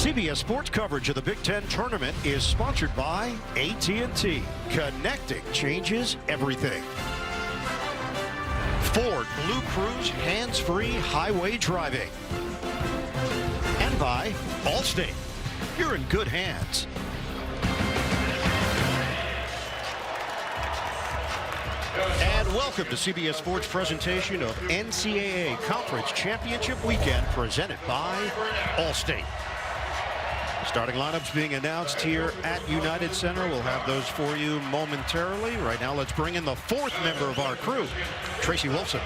CBS Sports coverage of the Big Ten tournament is sponsored by AT&T. Connecting changes everything. Ford Blue Cruise hands-free highway driving. And by Allstate. You're in good hands. And welcome to CBS Sports presentation of NCAA Conference Championship Weekend presented by Allstate. Starting lineups being announced here at United Center. We'll have those for you momentarily. Right now, let's bring in the fourth member of our crew, Tracy Wilson.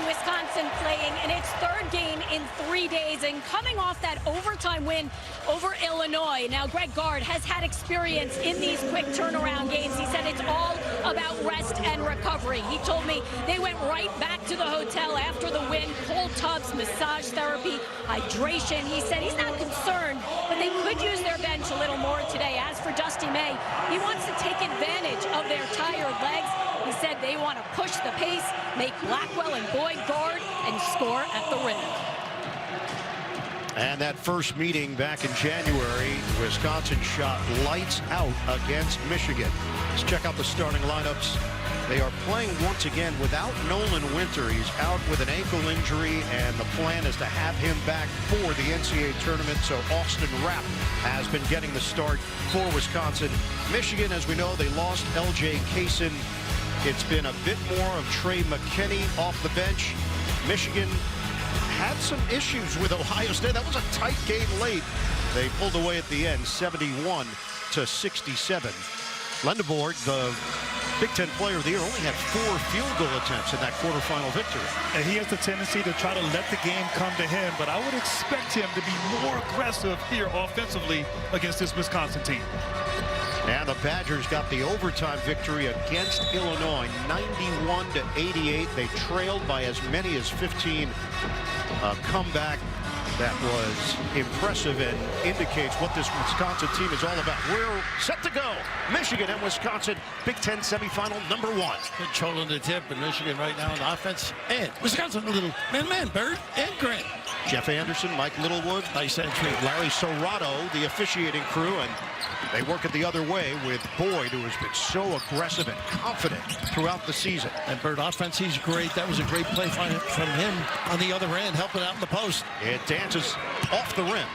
Wisconsin playing in its third game in 3 days and coming off that overtime win over Illinois. Now, Greg Gard has had experience in these quick turnaround games. He said it's all about rest and recovery. He told me they went right back to the hotel after the win, cold tubs, massage therapy, hydration. He said he's not concerned, but they could use their bench a little more today. As for Dusty May, he wants to take advantage of their tired legs. He said they want to push the pace, make Blackwell and Boyd guard, and score at the rim. And that first meeting back in January, Wisconsin shot lights out against Michigan. Let's check out the starting lineups. They are playing once again without Nolan Winter. He's out with an ankle injury, and the plan is to have him back for the NCAA tournament. So Austin Rapp has been getting the start for Wisconsin. Michigan, as we know, they lost L.J. Kaysen. It's been a bit more of Trey McKinney off the bench. Michigan had some issues with Ohio State. That was a tight game late. They pulled away at the end, 71-67. Lendeborg, the Big Ten Player of the Year, only had 4 field goal attempts in that quarterfinal victory. And he has the tendency to try to let the game come to him, but I would expect him to be more aggressive here offensively against this Wisconsin team. And the Badgers got the overtime victory against Illinois, 91-88. They trailed by as many as 15. A comeback that was impressive and indicates what this Wisconsin team is all about. We're set to go. Michigan and Wisconsin, Big Ten semifinal number 1. Controlling the tip in Michigan right now on offense. And Wisconsin a little man, Bird and Grant. Jeff Anderson, Mike Littlewood, Nice entry. Larry Serrato, the officiating crew, and they work it the other way with Boyd, who has been so aggressive and confident throughout the season. And Bird offense, he's great. That was a great play from him on the other end, helping out in the post. It dances off the rim.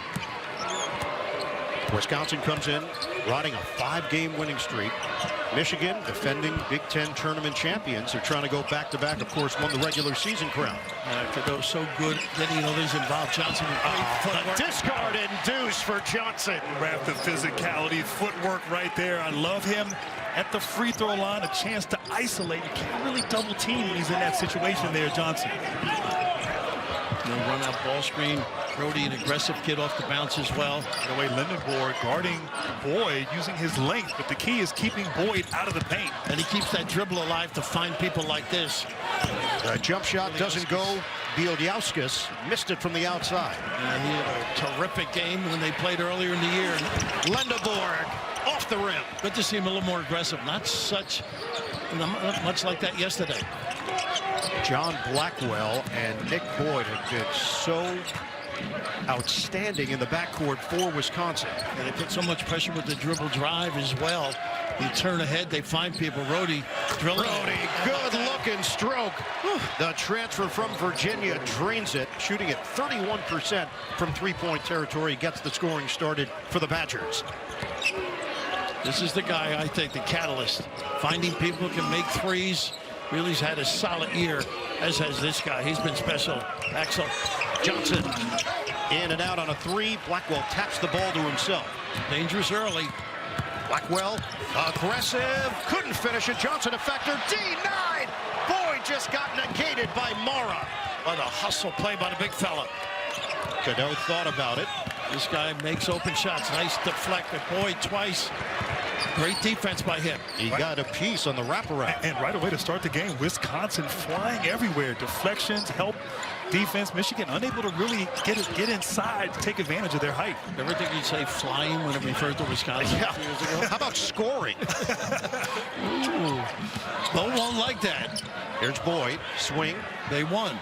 Wisconsin comes in riding a 5-game winning streak. Michigan, defending Big Ten tournament champions, are trying to go back-to-back. Of course, won the regular season crown. They're so good getting others involved. Johnson, A discard induced for Johnson. Wrap the physicality, footwork right there. I love him at the free throw line, a chance to isolate. You can't really double team when he's in that situation there, Johnson. Run out ball screen. Brody, an aggressive kid off the bounce as well. By the way, Lendeborg guarding Boyd using his length, but the key is keeping Boyd out of the paint. And he keeps that dribble alive to find people like this. The jump shot doesn't go. Bieljauskas missed it from the outside. He had a terrific game when they played earlier in the year. Lendeborg off the rim. Good to see him a little more aggressive. Not much like that yesterday. John Blackwell and Nick Boyd have been so outstanding in the backcourt for Wisconsin. And they put so much pressure with the dribble drive as well. You turn ahead, they find people. Rhodey drilling. Rhodey, good looking stroke. The transfer from Virginia drains it, shooting at 31% from three-point territory. Gets the scoring started for the Badgers. This is the guy, I think, the catalyst. Finding people who can make threes. Really's had a solid year, as has this guy. He's been special. Axel Johnson in and out on a 3. Blackwell taps the ball to himself. Dangerous early. Blackwell aggressive, couldn't finish it. Johnson a factor, denied. Boyd just got negated by Mara. What a hustle play by the big fella. Cadeau thought about it. This guy makes open shots. Nice deflect at Boyd twice. Great defense by him. He got a piece on the wraparound. And right away to start the game, Wisconsin flying everywhere. Deflections, help, defense. Michigan unable to really get inside to take advantage of their height. Ever think you'd say flying when it referred to Wisconsin? Yeah. How about scoring? Ooh. Bo won't like that. Here's Boyd, swing, They won.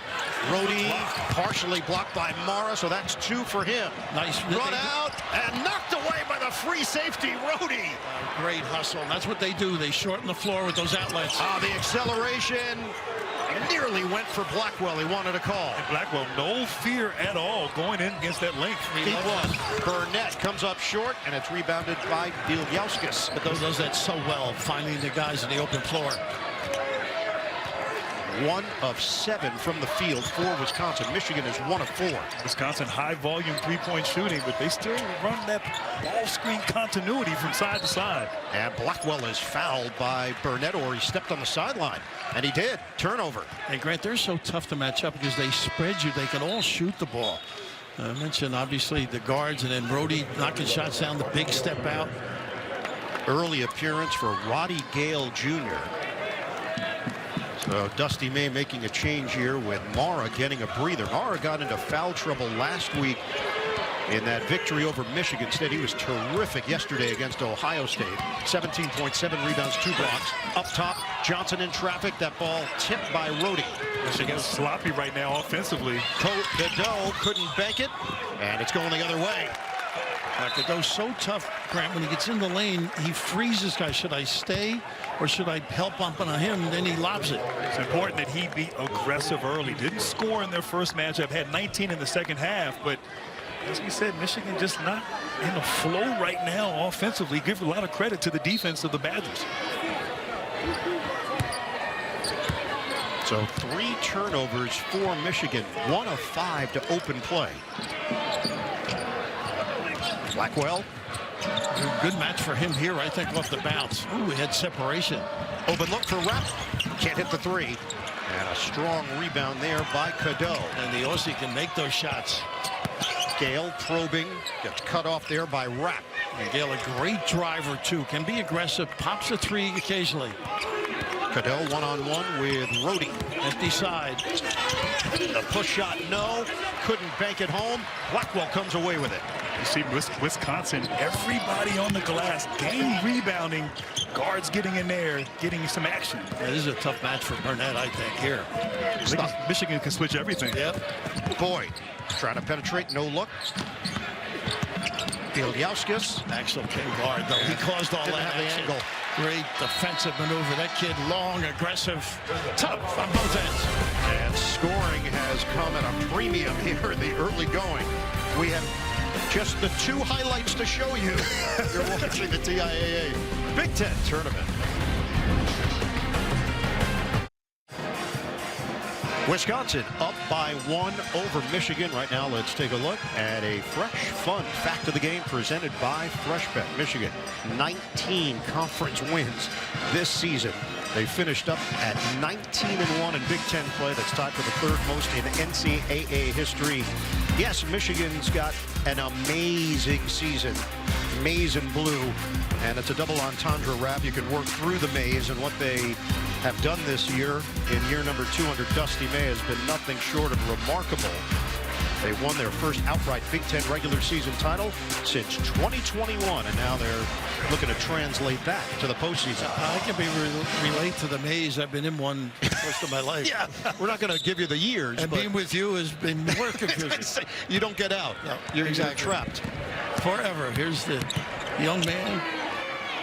Rhodey partially blocked by Mara, so that's 2 for him. Nice Run out and knocked away by the free safety, Rhodey. Great hustle. That's what they do. They shorten the floor with those outlets. The acceleration nearly went for Blackwell. He wanted a call. And Blackwell, no fear at all going in against that length. Deep one. Burnett comes up short, and it's rebounded by Bieljauskas. But those does that so well, finding the guys in the open floor. 1 of 7 from the field for Wisconsin. Michigan is 1 of 4. Wisconsin high volume three-point shooting, but they still run that ball screen continuity from side to side. And Blackwell is fouled by Burnett, or he stepped on the sideline. And he did. Turnover. Hey, Grant, they're so tough to match up because they spread you. They can all shoot the ball. I mentioned, obviously, the guards, and then Rhodey knocking shots down, the big step out. Early appearance for Roddy Gale Jr. So Dusty May making a change here with Mara getting a breather. Mara got into foul trouble last week in that victory over Michigan State. He was terrific yesterday against Ohio State. 17.7 rebounds, 2 blocks. Up top, Johnson in traffic. That ball tipped by Rhodey. Michigan's sloppy right now offensively. Cadeau couldn't bank it, and it's going the other way. Cadeau's so tough, Grant. When he gets in the lane, he freezes guys. Should I stay or should I help bumping on him? Then he lobs it. It's important that he be aggressive early. Didn't score in their first matchup. Had 19 in the second half, but as we said, Michigan just not in the flow right now offensively. Give a lot of credit to the defense of the Badgers. So 3 turnovers for Michigan. 1 of 5 to open play. Blackwell. Good match for him here, I think, off the bounce. Ooh, he had separation. Open look for Rapp. Can't hit the 3. And a strong rebound there by Cadeau. And the Aussie can make those shots. Gale probing. Gets cut off there by Rapp. And Gale, a great driver, too. Can be aggressive. Pops a 3 occasionally. Cadeau one-on-one with Rhodey. Empty side. The push shot, no. Couldn't bank it home. Blackwell comes away with it. You see Wisconsin, everybody on the glass, game rebounding, guards getting in there, getting some action. Yeah, this is a tough match for Burnett, I think, here. Michigan can switch everything. Yep. Boyd trying to penetrate, no look. Bieljauskas. Axel can guard, though. He caused all Didn't that have the action. angle. Great defensive maneuver. That kid, long, aggressive, tough on both ends. And scoring has come at a premium here in the early going. We have just the 2 highlights to show you. You're watching the TIAA Big Ten Tournament. Wisconsin up by 1 over Michigan. Right now, let's take a look at a fresh, fun fact of the game presented by FreshBet. Michigan, 19 conference wins this season. They finished up at 19-1 in Big Ten play. That's tied for the 3rd most in NCAA history. Yes, Michigan's got an amazing season. Maize and blue. And it's a double entendre wrap. You can work through the maze, and what they have done this year in year number 2 under Dusty May has been nothing short of remarkable. They won their first outright Big Ten regular season title since 2021, and now they're looking to translate that to the postseason. I can relate to the maze. I've been in one most of my life. Yeah, we're not going to give you the years. And but being with you has been more confusing. you don't get out. No, you're exactly. trapped. Forever. Here's the young man.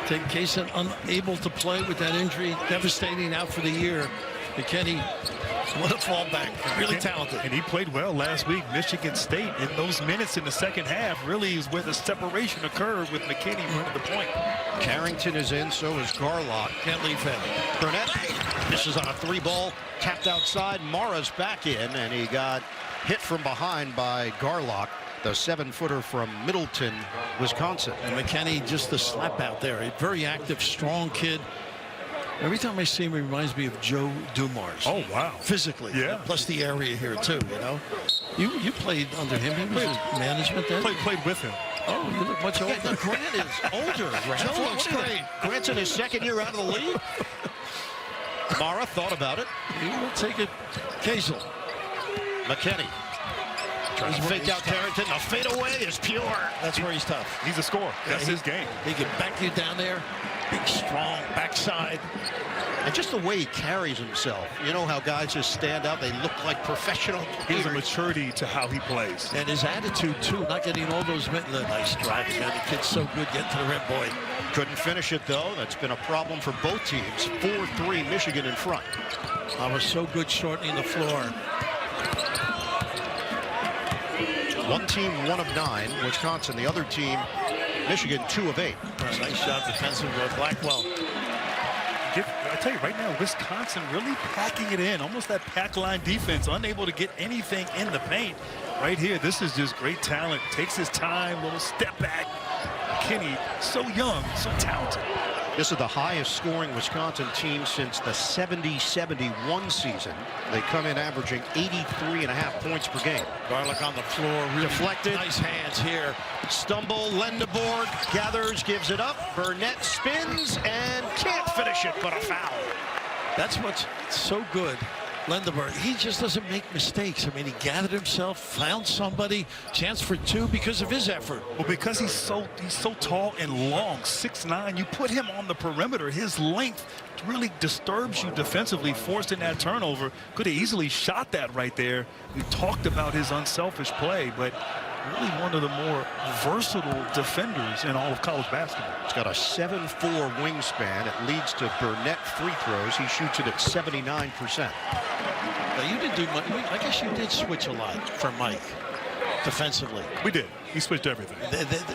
Ted Kaysen unable to play with that injury. Devastating, out for the year. McKinney, what a fallback. Really talented. And he played well last week. Michigan State, in those minutes in the second half, really is where the separation occurred with McKinney running the point. Carrington is in, so is Garlock. Can't leave him. Burnett misses on a 3-ball, tapped outside. Mara's back in, and he got hit from behind by Garlock, the 7-footer from Middleton, Wisconsin. And McKinney, just the slap out there. A very active, strong kid. Every time I see him, he reminds me of Joe Dumars. Oh, wow. Physically. Yeah. Plus the area here, too, you know. You played under him. He was his management then? Played with him. Oh, you look much older. Yeah, Grant is older. Joe looks great. Grant's in his 2nd year out of the league. Mara thought about it. He will take it. Kazel. McKinney tries to fake out Carrington. The fadeaway is pure. That's where he's tough. He's a scorer. That's his game. He can back you down there. Big, strong backside. And just the way he carries himself. You know how guys just stand up, they look like professional. He has a maturity to how he plays. And his attitude, too, not getting all those nice driving. Man, the kid's so good getting to the rim, boy. Couldn't finish it, though. That's been a problem for both teams. 4-3 Michigan in front. I was so good shortening the floor. One team 1 of 9, Wisconsin. The other team, Michigan, 2 of 8. Nice job defensively by Blackwell. I tell you right now, Wisconsin really packing it in, almost that pack line defense, unable to get anything in the paint. Right here, this is just great talent. Takes his time, little step back. Kenny, so young, so talented. This is the highest scoring Wisconsin team since the 70-71 season. They come in averaging 83.5 points per game. Garlic on the floor, really deflected. Nice hands here. Stumble, Lendeborg gathers, gives it up. Burnett spins and can't finish it, but a foul. That's what's so good. Lendeborg, he just doesn't make mistakes. I mean, he gathered himself, found somebody, chance for 2 because of his effort. Well, because he's so tall and long, 6'9", you put him on the perimeter. His length really disturbs you defensively, forcing that turnover. Could have easily shot that right there. We talked about his unselfish play, but really one of the more versatile defenders in all of college basketball. He's got a 7'4" wingspan. It leads to Burnett free throws. He shoots it at 79%. Now, you didn't do much. I guess you did switch a lot for Mike defensively. We did. He switched everything.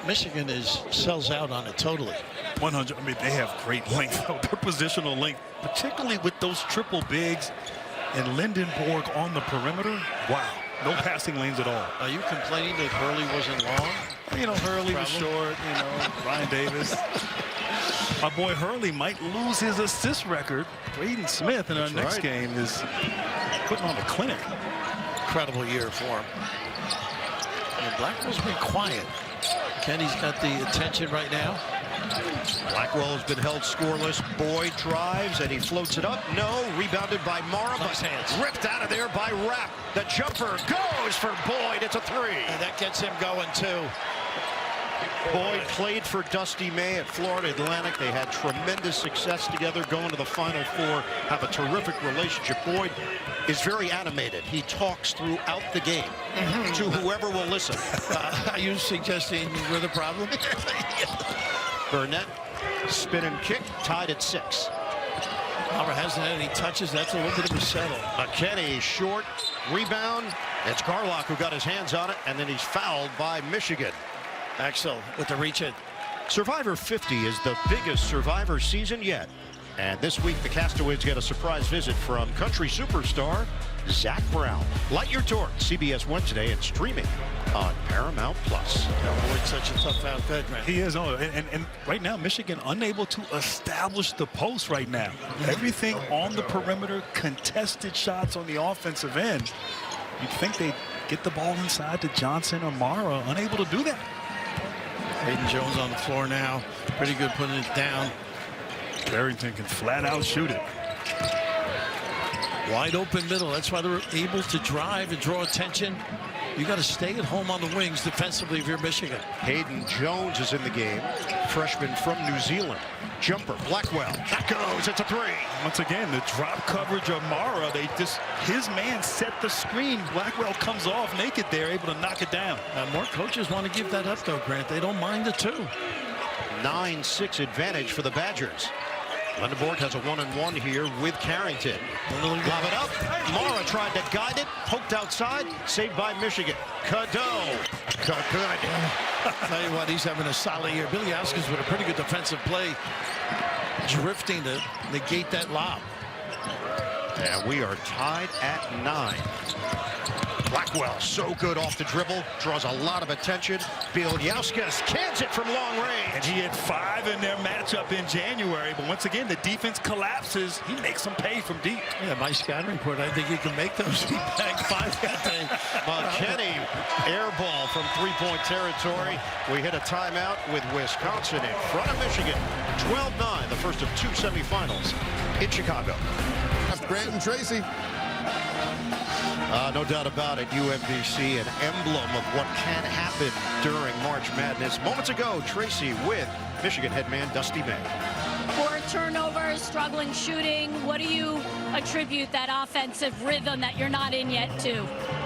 Michigan sells out on it totally. 100. I mean, they have great length, their positional length, particularly with those triple bigs and Lendeborg on the perimeter. Wow. No passing lanes at all. Are you complaining that Hurley wasn't long? You know, Hurley was short, you know, Brian Davis. My boy Hurley might lose his assist record. Braden Smith in our next game is putting on a clinic. Incredible year for him. And Blackwell's been quiet. Kenny's got the attention right now. Blackwell has been held scoreless. Boyd drives and he floats it up. No, rebounded by Mara, but ripped out of there by Rapp. The jumper goes for Boyd. It's a 3. And that gets him going too. Boyd played for Dusty May at Florida Atlantic. They had tremendous success together, going to the Final Four, have a terrific relationship. Boyd is very animated. He talks throughout the game to whoever will listen. Are you suggesting we're the problem? Burnett, spin and kick, tied at 6. Albert hasn't had any touches. That's a little bit of a settle. McKinney, short, rebound. It's Garlock who got his hands on it, and then he's fouled by Michigan. Axel with the reach in. Survivor 50 is the biggest Survivor season yet. And this week, the Castaways get a surprise visit from country superstar Zach Brown. Light your torch, CBS Wednesday, and streaming on Paramount+. Boyd's such a tough out. Good, man. He is. And right now, Michigan unable to establish the post right now. Everything on the perimeter, contested shots on the offensive end. You'd think they'd get the ball inside to Johnson or Mara. Unable to do that. Hayden Jones on the floor now. Pretty good putting it down. Barrington can flat out shoot it. Wide open middle. That's why they're able to drive and draw attention. You got to stay at home on the wings defensively if you're Michigan. Hayden Jones is in the game. Freshman from New Zealand. Jumper, Blackwell. That goes. It's a 3. Once again, the drop coverage of Mara. His man set the screen. Blackwell comes off naked there, able to knock it down. More coaches want to give that up, though, Grant. They don't mind the 2. 9-6 advantage for the Badgers. Lendeborg has a 1-on-1 here with Carrington. Lob it up. Mara tried to guide it. Poked outside. Saved by Michigan. Cadeau. Good. Tell you what, he's having a solid year. Billy Askins with a pretty good defensive play. Drifting to negate that lob. And we are tied at 9. Blackwell, so good off the dribble, draws a lot of attention. Bielyauskas cans it from long range. And he had 5 in their matchup in January, but once again, the defense collapses. He makes them pay from deep. Yeah, my scouting report, I think he can make those. He bagged 5 that day. McKinney, air ball from 3-point territory. We hit a timeout with Wisconsin in front of Michigan. 12-9, the first of 2 semifinals in Chicago. Grant and Tracy. No doubt about it. UMBC, an emblem of what can happen during March Madness. Moments ago, Tracy with Michigan head man Dusty May. 4 turnovers, struggling shooting. What do you attribute that offensive rhythm that you're not in yet to?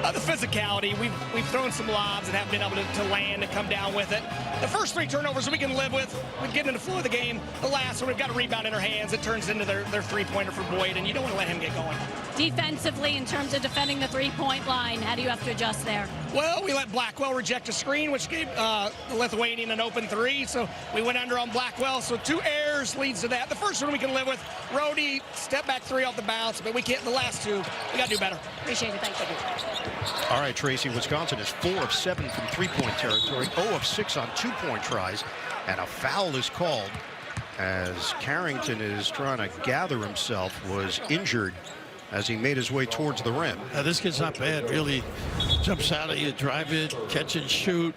The physicality. We've thrown some lobs and haven't been able to land and come down with it. The first 3 turnovers we can live with. We get in the flow of the game. The last one, we've got a rebound in our hands. It turns into their three-pointer for Boyd, and you don't want to let him get going. Defensively, in terms of defending the three-point line, how do you have to adjust there? Well, we let Blackwell reject a screen, which gave the Lithuanian an open 3, so we went under on Blackwell. So 2 errors leads to that. The first one we can live with. Rhodey, step back 3 off the bounce, but we can't. The last 2, we got to do better. Appreciate it. Thank you. All right, Tracy, Wisconsin is 4 of 7 from three-point territory, 0 of 6 on two-point tries, and a foul is called as Carrington is trying to gather himself, was injured as he made his way towards the rim. This kid's not bad, really. Jumps out at you, drive it, catch and shoot.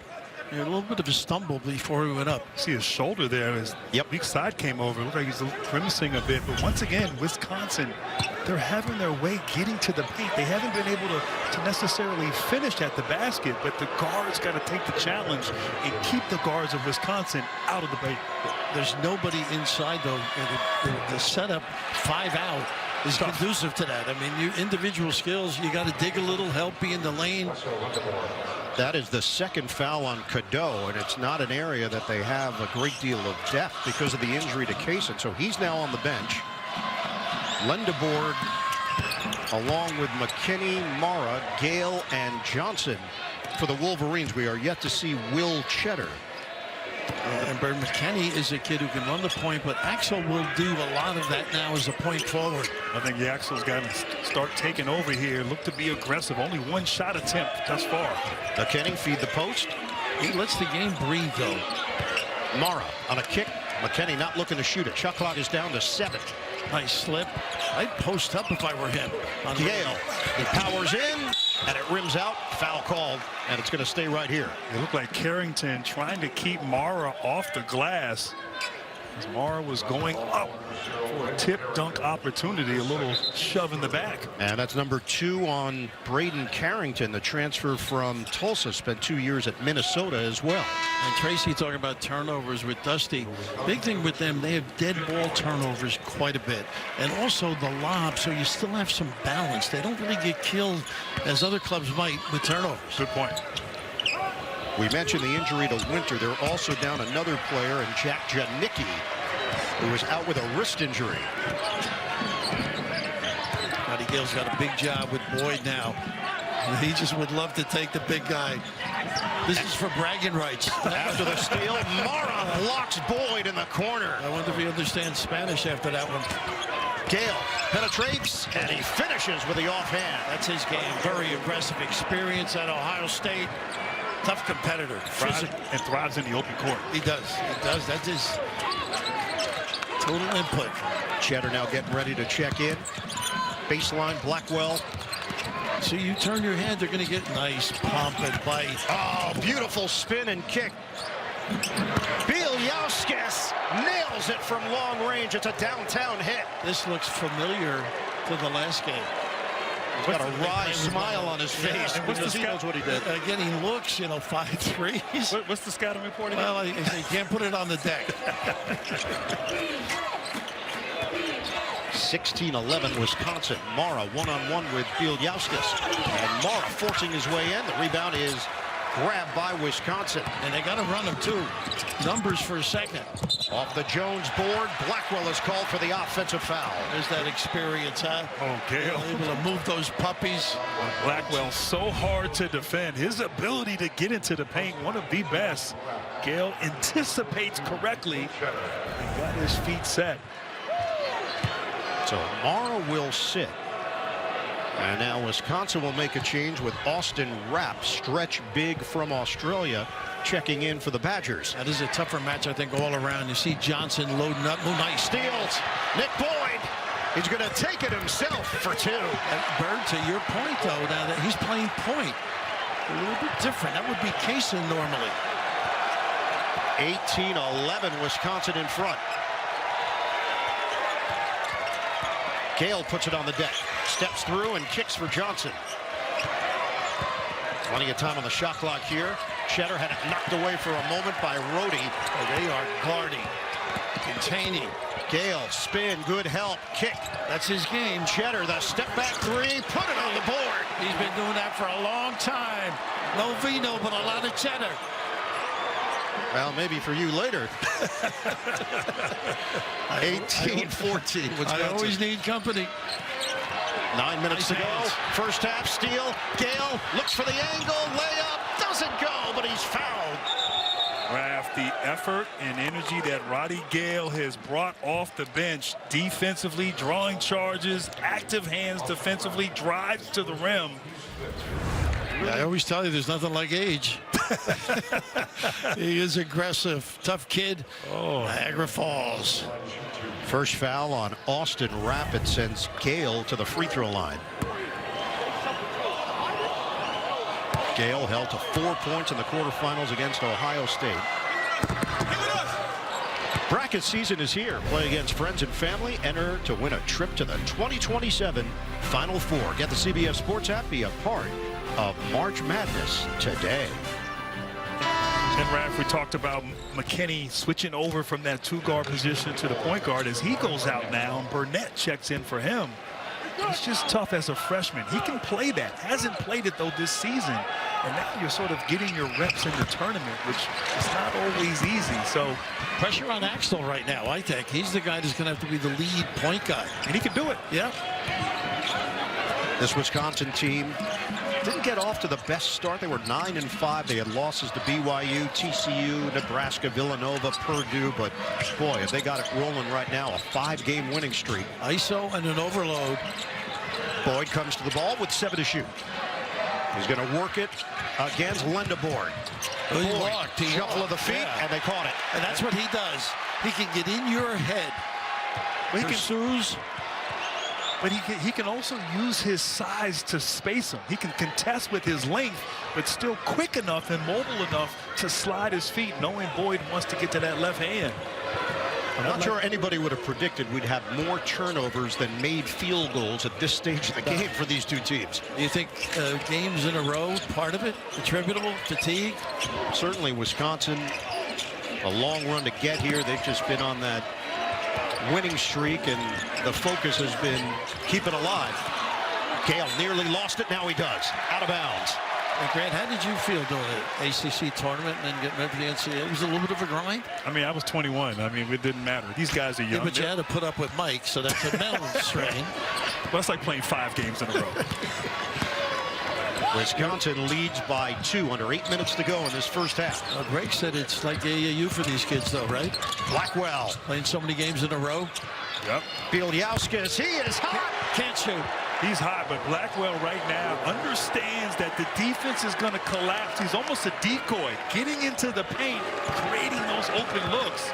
A little bit of a stumble before he went up. See his shoulder there. His weak side came over. It looked like he's grimacing a bit. But once again, Wisconsin, they're having their way getting to the paint. They haven't been able to necessarily finish at the basket, but the guards got to take the challenge and keep the guards of Wisconsin out of the paint. There's nobody inside, though. The setup, 5 out, is conducive to that. I mean, you individual skills, you got to dig a little, help be in the lane. That is the second foul on Cadeau, and it's not an area that they have a great deal of depth because of the injury to Kaysen. So he's now on the bench. Lendebourg, along with McKinney, Mara, Gale, and Johnson for the Wolverines. We are yet to see Will Cheddar. And Bird McKinney is a kid who can run the point, but Axel will do a lot of that now as a point forward. I think Axel's got to start taking over here. Look to be aggressive. Only 1 shot attempt thus far. McKinney feed the post. He lets the game breathe, though. Mara on a kick. McKinney not looking to shoot it. Shot clock is down to 7. Nice slip. I'd post up if I were him. Gale, he powers in, and it rims out. Foul called, and it's going to stay right here. It looked like Carrington trying to keep Mara off the glass as Mara was going up for a tip dunk opportunity, a little shove in the back. And that's number 2 on Braden Carrington, the transfer from Tulsa, spent 2 years at Minnesota as well. And Tracy talking about turnovers with Dusty. Big thing with them, they have dead ball turnovers quite a bit. And also the lob, so you still have some balance. They don't really get killed as other clubs might with turnovers. Good point. We mentioned the injury to Winter. They're also down another player, and Jack Janicki, who was out with a wrist injury. Matty Gale's got a big job with Boyd now. He just would love to take the big guy. This is for bragging rights. After the steal, Mara blocks Boyd in the corner. I wonder if he understands Spanish after that one. Gale penetrates, and he finishes with the offhand. That's his game. Very aggressive experience at Ohio State. Tough competitor. And thrives in the open court. He does. He does. That's his total input. Cheddar now getting ready to check in. Baseline, Blackwell. So you turn your head, they're going to get nice pump and bite. Oh, beautiful spin and kick. Bieljauskas nails it from long range. It's a downtown hit. This looks familiar to the last game. He's got a wry smile on his face because he knows what he did. Again, he looks, 5 threes. What's the scouting report again? Well, he can't put it on the deck. 16-11 Wisconsin. Mara one-on-one with Bieljauskas. And Mara forcing his way in. The rebound is grabbed by Wisconsin. And they got to run him, too. Numbers for a second. Off the Jones board, Blackwell is called for the offensive foul. There's that experience, huh? Oh, Gale. Able to move those puppies. Blackwell so hard to defend. His ability to get into the paint, one of the best. Gale anticipates correctly and got his feet set. So Mara will sit. And now Wisconsin will make a change with Austin Rapp, stretch big from Australia, checking in for the Badgers. That is a tougher match, I think, all around. You see Johnson loading up. Oh, nice Steals. Nick Boyd. He's going to take it himself for 2. And Bird, to your point, though, now that he's playing point, a little bit different. That would be Kaysen normally. 18-11, Wisconsin in front. Gale puts it on the deck. steps through and kicks for Johnson. Plenty of time on the shot clock here. Cheddar had it knocked away for a moment by Rhodey. Oh, they are guarding, containing. Gale, spin, good help, kick. That's his game. Cheddar, the step back three, put it on the board. He's been doing that for a long time. No vino, but a lot of cheddar. Well, maybe for you later. 18-14. I always need company. 9 minutes to go. hands. First half, steal. Gale looks for the angle, layup, doesn't go, but he's fouled. Raph, the effort and energy that Roddy Gale has brought off the bench defensively, drawing charges, active hands defensively, drives to the rim. I always tell you there's nothing like age. He is aggressive, tough kid. Oh, Niagara Falls. First foul on Austin Rapid sends Gale to the free throw line. Gale held to 4 points in the quarterfinals against Ohio State. Bracket season is here. Play against friends and family. Enter to win a trip to the 2027 Final Four. Get the CBS Sports app. Be a part of March Madness today. And Raph, we talked about McKinney switching over from that two-guard position to the point guard. As he goes out now, and Burnett checks in for him. It's just tough as a freshman. He can play that. Hasn't played it, though, this season. And now you're sort of getting your reps in the tournament, which is not always easy. So Pressure on Axtell right now, I think. He's the guy that's going to have to be the lead point guy. and he can do it. Yeah. This Wisconsin team didn't get off to the best start. They were 9-5. They had losses to BYU, TCU, Nebraska, Villanova, Purdue. But boy, if they got it rolling right now, a 5-game winning streak. ISO and an overload. Boyd comes to the ball with 7 to shoot. He's going to work it against Lendabord. He Boyd, walked. He shuffle of walked. the feet, Yeah. and they caught it. And that's what he does. He can get in your head. He can, Pursues. but he can also use his size to space him. He can contest with his length, but still quick enough and mobile enough to slide his feet, knowing Boyd wants to get to that left hand. I'm not sure anybody would have predicted we'd have more turnovers than made field goals at this stage of the game for these two teams. Do you think games in a row, part of it, attributable, fatigue? Certainly Wisconsin, a long run to get here. They've just been on that winning streak, and the focus has been keep it alive. Gale nearly lost it. Now he does. Out of bounds. And Grant, how did you feel doing an ACC tournament and then getting ready for the NCAA? It was a little bit of a grind. I mean, I was 21. I mean, it didn't matter. These guys are young. Yeah, but you had to put up with Mike, so that's a mental strain. Well, it's like playing 5 games in a row. Wisconsin leads by 2 under 8 minutes to go in this first half. Greg said it's like AAU for these kids, though, right? Blackwell. Playing so many games in a row. Yep. Bielyauskas, he is hot. Can't shoot. He's hot, but Blackwell right now understands that the defense is going to collapse. He's almost a decoy, getting into the paint, creating those open looks.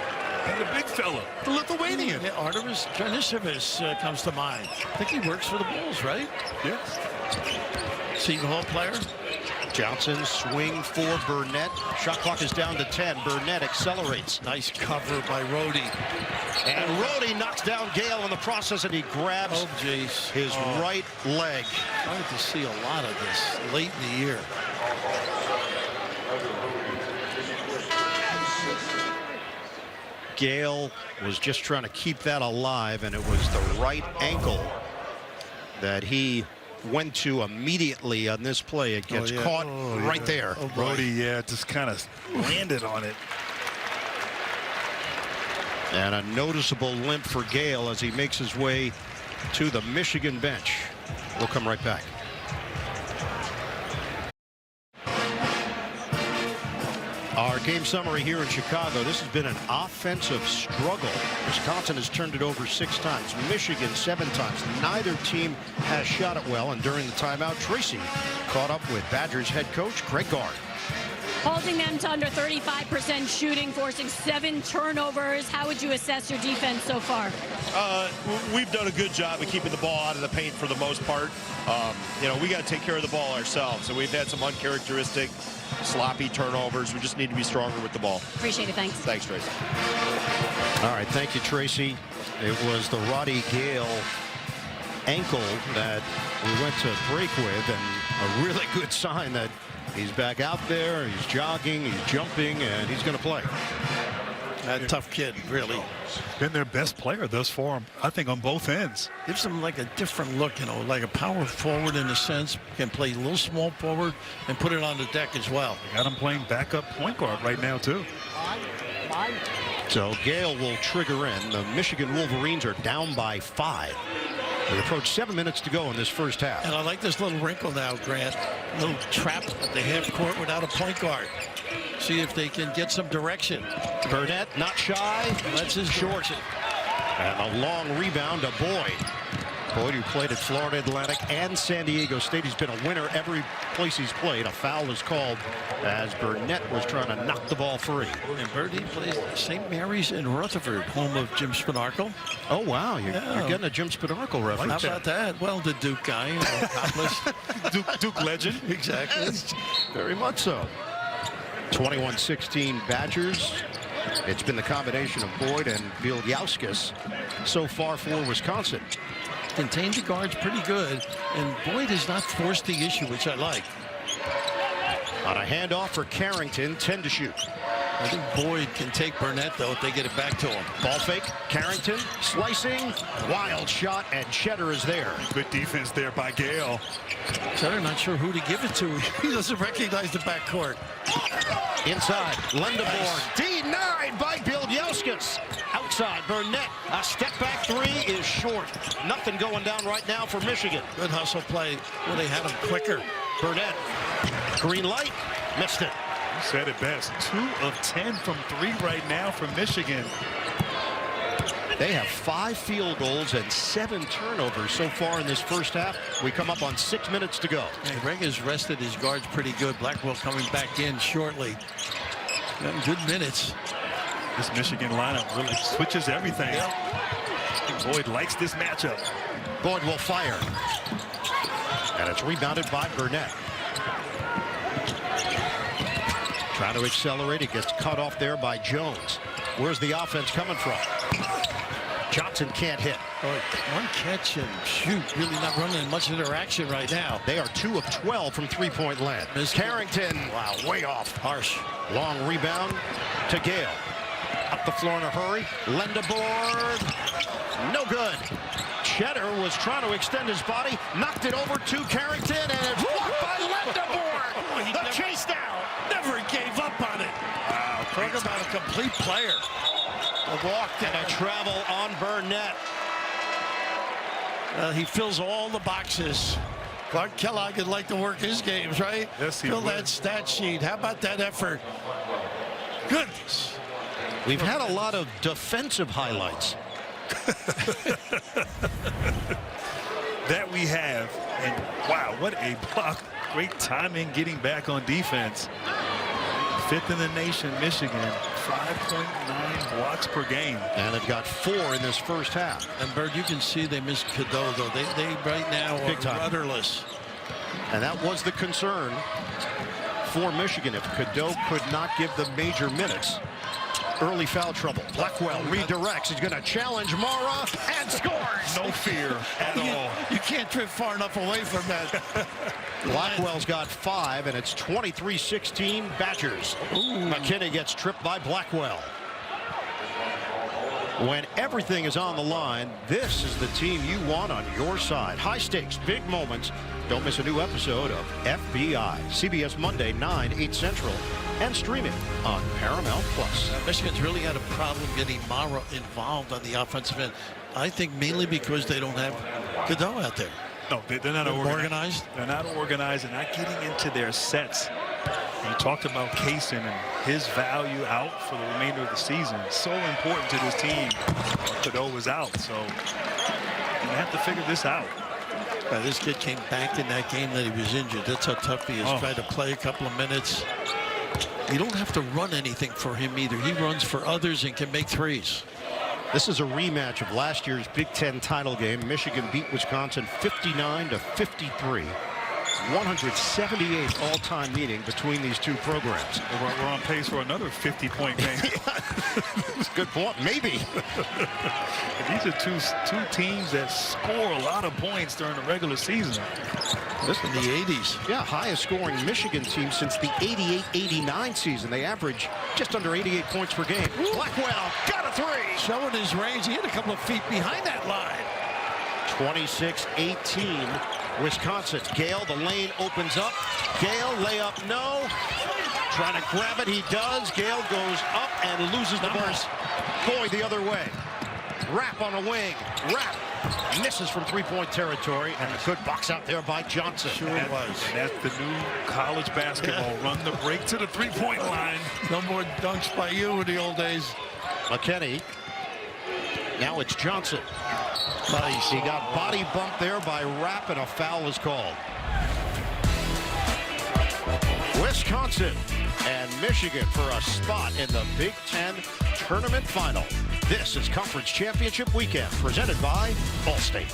And the big fella, the Lithuanian. Yeah, Artemis Karnisovas comes to mind. I think he works for the Bulls, right? Yes. Seton Hall player. Johnson swing for Burnett. Shot clock is down to 10. Burnett accelerates. Nice cover by Rhodey. And Rhodey knocks down Gale in the process, and he grabs his right leg. Started to see a lot of this late in the year. Gale was just trying to keep that alive, and it was the right ankle that he went to immediately on this play. It gets caught right there. Rhodey, just kind of landed on it. And a noticeable limp for Gale as he makes his way to the Michigan bench. We'll come right back. Our game summary here in Chicago. This has been an offensive struggle. Wisconsin has turned it over 6 times. Michigan 7 times. Neither team has shot it well. And during the timeout, Tracy caught up with Badgers head coach Greg Gard. Holding them to under 35% shooting, forcing 7 turnovers. How would you assess your defense so far? We've done a good job of keeping the ball out of the paint for the most part. You know, we got to take care of the ball ourselves. So we've had some uncharacteristic, sloppy turnovers. We just need to be stronger with the ball. Appreciate it. Thanks. Thanks, Tracy. All right. Thank you, Tracy. It was the Roddy Gale ankle that we went to break with, and a really good sign that he's back out there. He's jogging, he's jumping, and he's going to play. That tough kid, really. Been their best player thus far, I think, on both ends. Gives them like a different look, you know, like a power forward in a sense. Can play a little small forward and put it on the deck as well. Got him playing backup point guard right now, too. So Gale will trigger in. The Michigan Wolverines are down by 5. We approach 7 minutes to go in this first half. And I like this little wrinkle now, Grant. A little trap at the half court without a point guard. See if they can get some direction. Burnett not shy. That's his short. And a long rebound to Boyd. Boyd, who played at Florida Atlantic and San Diego State. He's been a winner every place he's played. A foul is called as Burnett was trying to knock the ball free. And Birdie plays St. Mary's in Rutherford, home of Jim Spanarkel. Oh, wow. You're getting a Jim Spanarkel reference. How about that? Well, the Duke guy, you know, accomplished. Duke legend. Exactly. Very much so. 21-16 Badgers. It's been the combination of Boyd and Bieljauskas so far for Wisconsin. Contained the guards pretty good, and Boyd has not forced the issue, which I like. On a handoff for Carrington, 10 to shoot. I think Boyd can take Burnett, though, if they get it back to him. Ball fake, Carrington, slicing, wild shot, and Cheddar is there. Good defense there by Gale. Cheddar not sure who to give it to. He doesn't recognize the backcourt. Inside, Lendeborn, denied by Bieljauskas. Outside, Burnett, a step back three is short. Nothing going down right now for Michigan. Good hustle play. Well, they had him quicker. Burnett, green light, missed it. You said it best. 2 of 10 from 3 right now for Michigan. They have 5 field goals and 7 turnovers so far in this first half. We come up on 6 minutes to go. And Greg has rested his guards pretty good. Blackwell coming back in shortly. Got good minutes. This Michigan lineup really switches everything. Boyd likes this matchup. Boyd will fire. And it's rebounded by Burnett. Trying to accelerate. It gets cut off there by Jones. Where's the offense coming from? Johnson can't hit. One catch and shoot. Really not running much interaction right now. They are 2 of 12 from three-point land. Carrington, wow, way off. Harsh. Long rebound to Gale. Up the floor in a hurry. Lendeborn, no good. Cheddar was trying to extend his body, knocked it over to Carrington, and it's blocked by Lendeborn. The chase down. Never gave up on it. Wow, talk about a complete player. A walk and a travel on Burnett. He fills all the boxes. Clark Kellogg would like to work his games, right? Yes, he Fill would. that stat sheet. How about that effort? Goodness. We've had a lot of defensive highlights. That we have. And wow, what a block. Great timing getting back on defense. 5th in the nation, Michigan. 5.9 blocks per game. And they've got 4 in this first half. And Bird, you can see they missed Cadeau, though. They right now are Big time. rudderless. And that was the concern for Michigan. If Cadeau could not give them major minutes. Early foul trouble. Blackwell redirects. He's going to challenge Mara and scores. No fear at all. You can't drift far enough away from that. Blackwell's got 5, and it's 23-16 Badgers. McKinney gets tripped by Blackwell. When everything is on the line, this is the team you want on your side. High stakes, big moments. Don't miss a new episode of FBI. CBS Monday, 9, 8 Central, and streaming on Paramount+. Michigan's really had a problem getting Mara involved on the offensive end. I think mainly because they don't have Cadeau out there. No, they're not organized. They're not organized and not getting into their sets. You talked about Kaysen and his value out for the remainder of the season. So important to this team. Cadeau was out, so you have to figure this out. This kid came back in that game that he was injured. That's how tough he is. Tried to play a couple of minutes. You don't have to run anything for him either. He runs for others and can make threes. This is a rematch of last year's Big Ten title game. Michigan beat Wisconsin 59-53. 178th all-time meeting between these two programs. We're on pace for another 50-point game. Good point. Maybe. These are two teams that score a lot of points during the regular season. This in the 80s. Yeah, highest scoring Michigan team since the 88-89 season. They average just under 88 points per game. Blackwell got a three. Showing his range. He hit a couple of feet behind that line. 26-18, Wisconsin. Gale, the lane opens up. Gale, layup, no. Trying to grab it, he does. Gale goes up and loses the ball. Boy, the other way. Rapp on a wing. Rapp misses from three-point territory, and a good box out there by Johnson. Sure it was. And that's the new college basketball. Yeah. Run the break to the three-point line. No more dunks by you in the old days. McKinney. Now it's Johnson. Nice. He got body bumped there by Rapp, and a foul is called. Wisconsin and Michigan for a spot in the Big Ten Tournament Final. This is Conference Championship Weekend, presented by Allstate.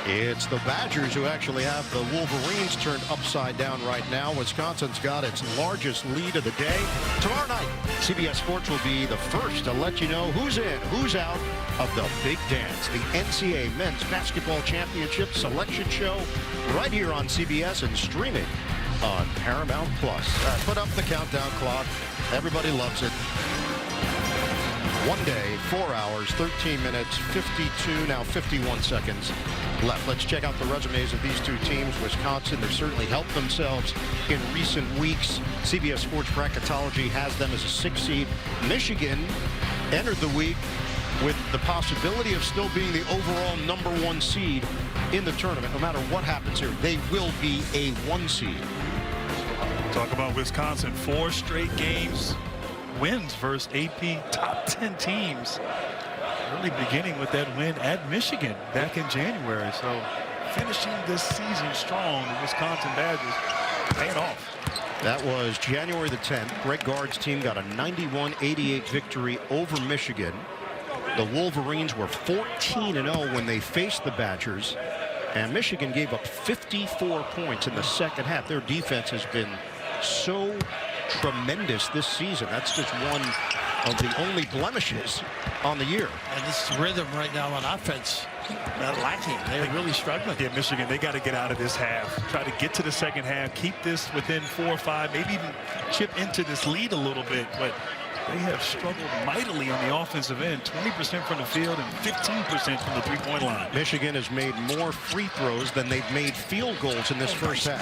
It's the Badgers who actually have the Wolverines turned upside down right now. Wisconsin's got its largest lead of the day. Tomorrow night, CBS Sports will be the first to let you know who's in, who's out of the Big Dance, the NCAA Men's Basketball Championship Selection Show, right here on CBS and streaming on Paramount Plus. Put up the countdown clock. Everybody loves it. 1 day, 4 hours, 13 minutes, 52, now 51 seconds left. Let's check out the resumes of these two teams. Wisconsin, they've certainly helped themselves in recent weeks. CBS Sports Bracketology has them as a 6 seed. Michigan entered the week with the possibility of still being the overall #1 seed in the tournament. No matter what happens here, they will be a 1 seed. Talk about Wisconsin, 4 straight games. Wins versus AP top 10 teams. Really beginning with that win at Michigan back in January. So finishing this season strong, the Wisconsin Badgers paying off. That was January the 10th. Greg Gard's team got a 91-88 victory over Michigan. The Wolverines were 14-0 when they faced the Badgers. And Michigan gave up 54 points in the second half. Their defense has been so tremendous this season. That's just one of the only blemishes on the year. And this rhythm right now on offense, lacking. They're really struggling. Yeah, Michigan, they got to get out of this half. Try to get to the second half, keep this within 4 or 5, maybe even chip into this lead a little bit. But they have struggled mightily on the offensive end. 20% from the field and 15% from the three-point line. Michigan has made more free throws than they've made field goals in this first half.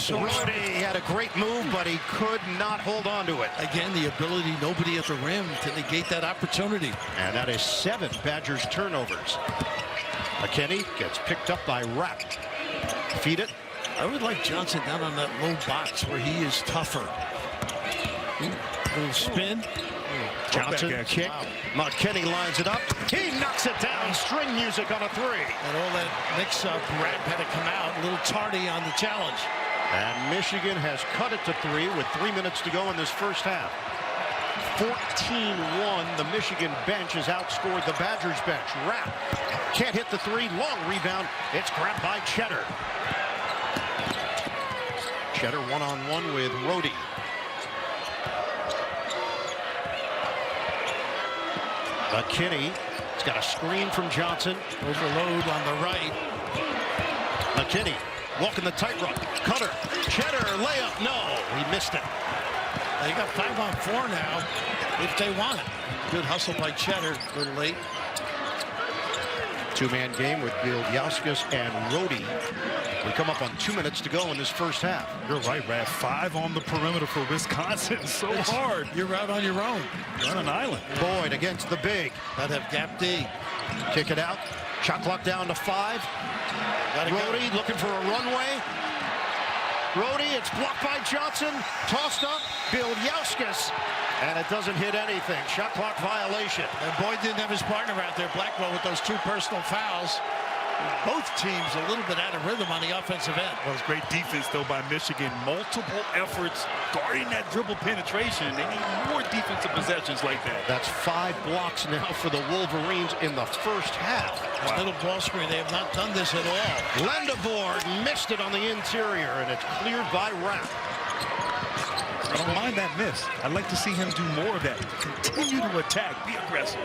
Brody had a great move, but he could not hold on to it. Again, the ability, nobody at the rim to negate that opportunity. And that is 7 Badgers turnovers. McKinney gets picked up by Rapp. Feed it. I would like Johnson down on that low box where he is tougher. Little spin. Johnson kick. Wow. McKinney lines it up. He knocks it down. String music on a 3. And all that mix-up, Rapp had to come out a little tardy on the challenge. And Michigan has cut it to 3 with 3 minutes to go in this first half. 14-1. The Michigan bench has outscored the Badgers bench. Rapp can't hit the 3. Long rebound. It's grabbed by Cheddar. Cheddar one-on-one with Rhodey. McKinney has got a screen from Johnson. Overload on the right. McKinney walking the tightrope. Cutter. Cheddar layup. No, he missed it. They got 5-on-4 now if they want it. Good hustle by Cheddar. A little late. 2-man game with Bielyauskas and Rhodey. We come up on 2 minutes to go in this first half. You're right, Brad. 5 on the perimeter for Wisconsin. So hard. You're out on your own. You're on an island. Boyd against the big. That'd have gap D. Kick it out. Shot clock down to 5. Rhodey looking for a runway. Rhodey, it's blocked by Johnson. Tossed up. Bielyauskas. And it doesn't hit anything. Shot clock violation. And Boyd didn't have his partner out there, Blackwell, with those 2 personal fouls. Both teams a little bit out of rhythm on the offensive end. Well, it was great defense, though, by Michigan. Multiple efforts guarding that dribble penetration. They need more defensive possessions like that. That's 5 blocks now for the Wolverines in the first half. Wow. Little ball screen. They have not done this at all. Lendeboard missed it on the interior, and it's cleared by Rapp. I don't mind that miss. I'd like to see him do more of that. Continue to attack, be aggressive.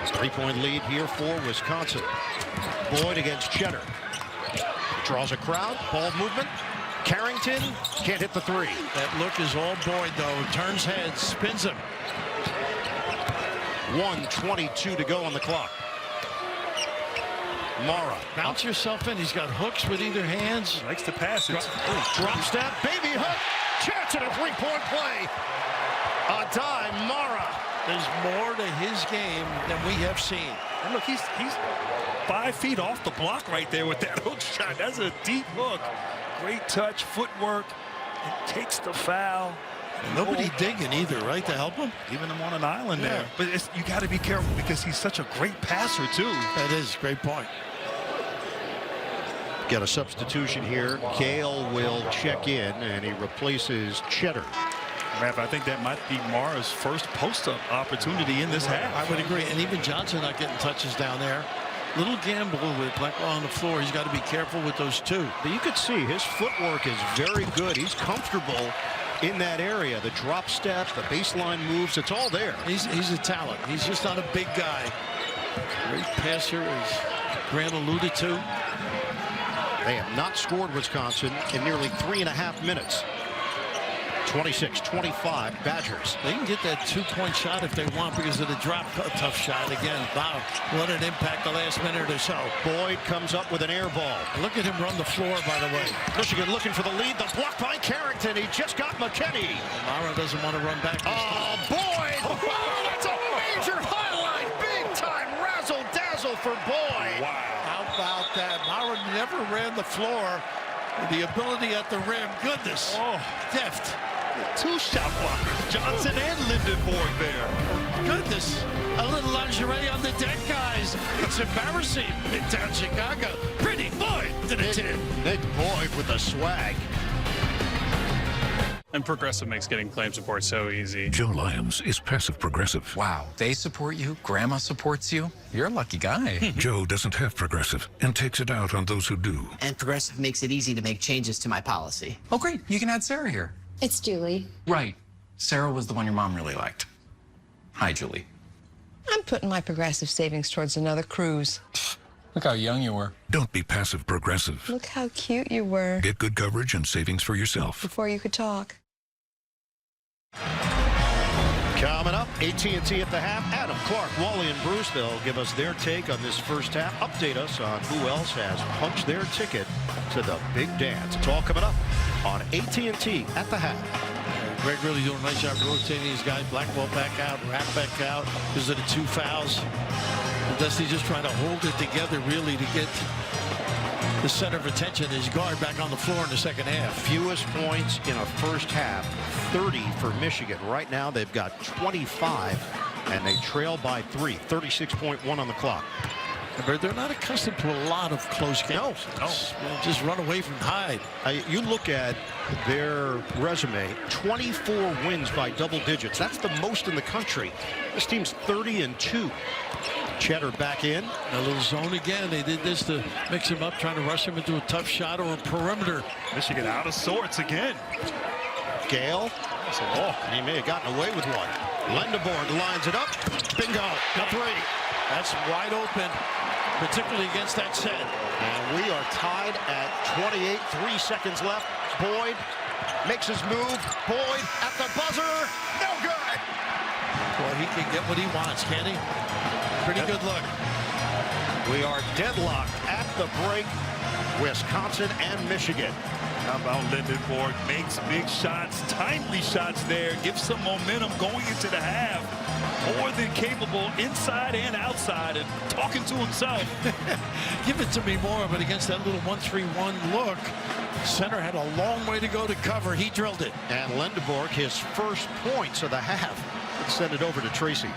3-point lead here for Wisconsin. Boyd against Cheddar. Draws a crowd, ball movement. Carrington can't hit the three. That look is all Boyd, though. Turns heads, spins him. 1:22 to go on the clock. Mara. Bounce yourself in. He's got hooks with either hands. Likes to pass it. Drop step, baby hook. Chance at a three-point play. A dime, Mara. There's more to his game than we have seen. And look, he's 5 feet off the block right there with that hook shot. That's a deep hook. Great touch, footwork. It takes the foul. And nobody digging either, right, to help him? Leaving him on an island there. But you got to be careful because he's such a great passer, too. That is a great point. Get a substitution here. Gale will check in, and he replaces Cheddar. Raph, I think that might be Mara's first post-up opportunity in this half. I would agree. And even Johnson not getting touches down there. Little gamble with Blackwell on the floor. He's got to be careful with those two. But you could see his footwork is very good. He's comfortable in that area. The drop step, the baseline moves, it's all there. He's a talent. He's just not a big guy. Great passer, as Grant alluded to. They have not scored Wisconsin in nearly 3.5 minutes. 26-25 Badgers. They can get that two-point shot if they want because of the drop tough shot. Again, wow, what an impact the last minute or so. Boyd comes up with an air ball. Look at him run the floor, by the way. Michigan looking for the lead. The block by Carrington. He just got McKinney. Mara doesn't want to run back. Oh, Boyd! Oh, that's a major highlight. Big time razzle-dazzle for Boyd. Wow. How about that? Mara never ran the floor. The ability at the rim, goodness. Oh, deft. 2 shot blockers, Johnson and Lindenborg there. Goodness, a little lingerie on the deck, guys. It's embarrassing. Midtown Chicago. Pretty Boyd to the 10. Nick Boyd with the swag. And Progressive makes getting claim support so easy. Joe Lyons is passive progressive. Wow, they support you, Grandma supports you. You're a lucky guy. Joe doesn't have progressive and takes it out on those who do. And Progressive makes it easy to make changes to my policy. Oh, great. You can add Sarah here. It's Julie. Right. Sarah was the one your mom really liked. Hi, Julie. I'm putting my Progressive savings towards another cruise. Look how young you were. Don't be passive progressive. Look how cute you were. Get good coverage and savings for yourself. Before you could talk. Coming up, AT&T at the half. Adam, Clark, Wally, and Bruce, they'll give us their take on this first half. Update us on who else has punched their ticket to the big dance. It's all coming up on AT&T at the half. Greg really doing a nice job rotating these guys. Blackwell back out, Rapp back out because of the 2 fouls. And Dusty just trying to hold it together really to get the center of attention, his guard, back on the floor in the second half. Fewest points in a first half, 30 for Michigan. Right now they've got 25 and they trail by 3, 36.1 on the clock. But they're not accustomed to a lot of close games. No. Just run away from Hyde. You look at their resume, 24 wins by double digits. That's the most in the country. This team's 30-2. Cheddar back in. A little zone again. They did this to mix him up, trying to rush him into a tough shot or a perimeter. Michigan out of sorts again. Gale. He may have gotten away with one. Lindenborg lines it up. Bingo. The 3. That's wide open, particularly against that set. And we are tied at 28. 3 seconds left. Boyd makes his move. Boyd at the buzzer. No good. Well, he can get what he wants, can he? Pretty good look. We are deadlocked at the break. Wisconsin and Michigan. How about Lindenborg? Makes big shots, timely shots there. Gives some momentum going into the half. More than capable inside and outside, and talking to himself. Give it to me more, but against that little 1-3-1 look, center had a long way to go to cover. He drilled it. And Lindenborg, his first points of the half. Let's send it over to Tracy.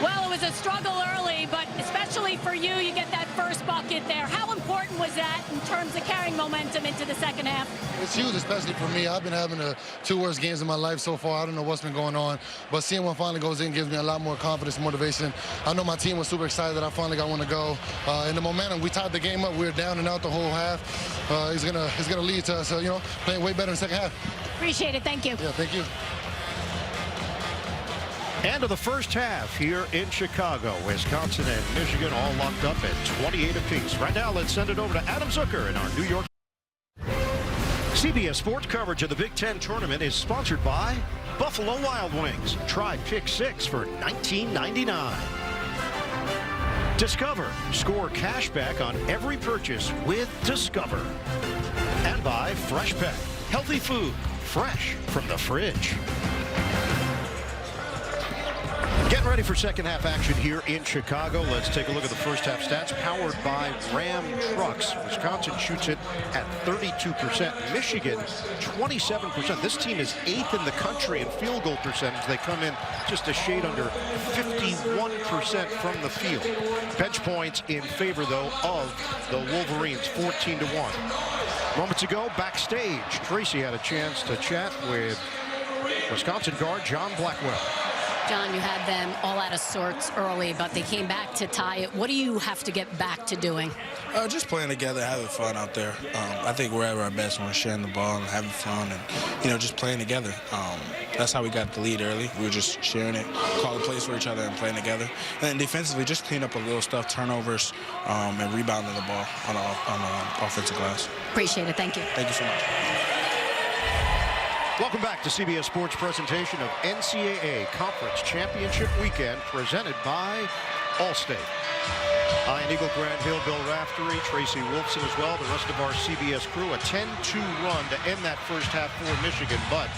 Well, it was a struggle early, but especially for you, you get that first bucket there. How important was that in terms of carrying momentum into the second half? It's huge, especially for me. I've been having the 2 worst games of my life so far. I don't know what's been going on, but seeing one finally goes in gives me a lot more confidence and motivation. I know my team was super excited that I finally got one to go. And the momentum, we tied the game up. We were down and out the whole half. It's gonna lead to us, playing way better in the second half. Appreciate it. Thank you. Yeah, thank you. End of the first half here in Chicago. Wisconsin and Michigan all locked up at 28 apiece. Right now, let's send it over to Adam Zucker in our New York. CBS Sports coverage of the Big Ten tournament is sponsored by Buffalo Wild Wings. Try Pick 6 for $19.99. Discover. Score cash back on every purchase with Discover. And by Fresh Pet. Healthy food. Fresh from the fridge. Getting ready for second half action here in Chicago. Let's take a look at the first half stats. Powered by Ram Trucks. Wisconsin shoots it at 32%. Michigan, 27%. This team is 8th in the country in field goal percentage. They come in just a shade under 51% from the field. Bench points in favor, though, of the Wolverines, 14-1. Moments ago, backstage, Tracy had a chance to chat with Wisconsin guard John Blackwell. John, you had them all out of sorts early, but they came back to tie it. What do you have to get back to doing? Just playing together, having fun out there. I think we're at our best when we're sharing the ball and having fun and, just playing together. That's how we got the lead early. We were just sharing it, calling plays for each other and playing together. And then defensively, just clean up a little stuff, turnovers, and rebounding the ball on the offensive glass. Appreciate it. Thank you. Thank you so much. Welcome back to CBS Sports presentation of NCAA Conference Championship Weekend presented by Allstate. Ian Eagle, Grant Hill, Bill Raftery, Tracy Wolfson as well. The rest of our CBS crew. A 10-2 run to end that first half for Michigan, but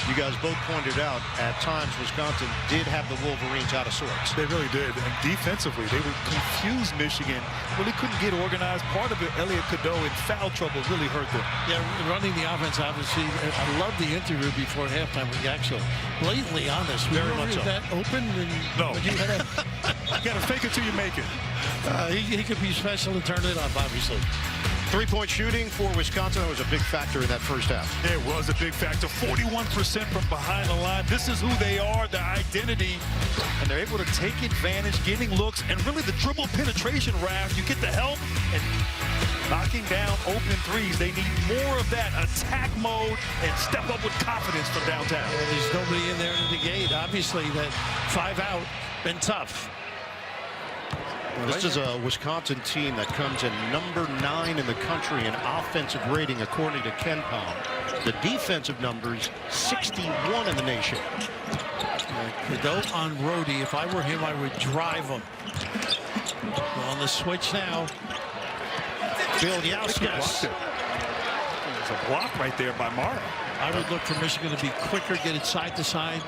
you guys both pointed out at times Wisconsin did have the Wolverines out of sorts. They really did. And defensively, they would confuse Michigan. Really couldn't get organized. Part of it, Elliot Cadeau in foul trouble really hurt them. Yeah, running the offense, obviously. I love the interview before halftime with Yaxel. Blatantly honest. Very much so. That open? And no. You got to fake it till you make it. He could be special and turn it up, obviously. Three-point shooting for Wisconsin. That was a big factor in that first half. It was a big factor. 41% from behind the line. This is who they are, their identity. And they're able to take advantage, getting looks, and really the dribble penetration, Raph. You get the help and knocking down open threes. They need more of that attack mode and step up with confidence from downtown. Yeah, there's nobody in there to negate. Obviously, that 5 out, been tough. This is a Wisconsin team that comes in number 9 in the country in offensive rating, according to KenPom. The defensive numbers, 61 in the nation. Cadeau on Rhodey. If I were him, I would drive him. On the switch now. Bilyauskas. There's a block right there by Mara. I would look for Michigan to be quicker, get it side to side.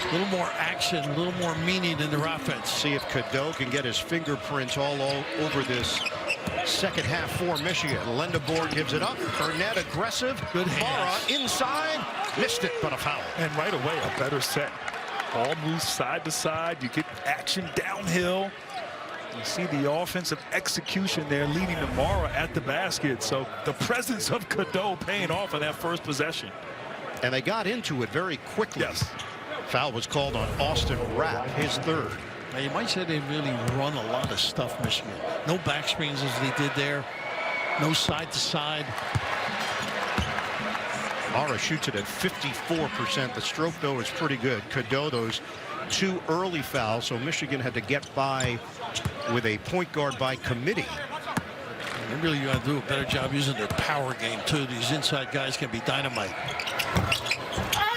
A little more action, a little more meaning in their offense. See if Cadeau can get his fingerprints all over this second half for Michigan. Lendeboard gives it up. Burnett aggressive. Good Mara hands. inside. Missed it, but a foul. And right away, a better set. Ball moves side to side. You get action downhill. You see the offensive execution there leading to Mara at the basket. So the presence of Cadeau paying off on that first possession. And they got into it very quickly. Yes. Foul was called on Austin Rapp, his third. Now, you might say they really run a lot of stuff, Michigan. No back screens as they did there. No side to side. Mara shoots it at 54%. The stroke, though, is pretty good. Cadeau, those 2 early fouls, so Michigan had to get by with a point guard by committee. They really got to do a better job using their power game, too. These inside guys can be dynamite.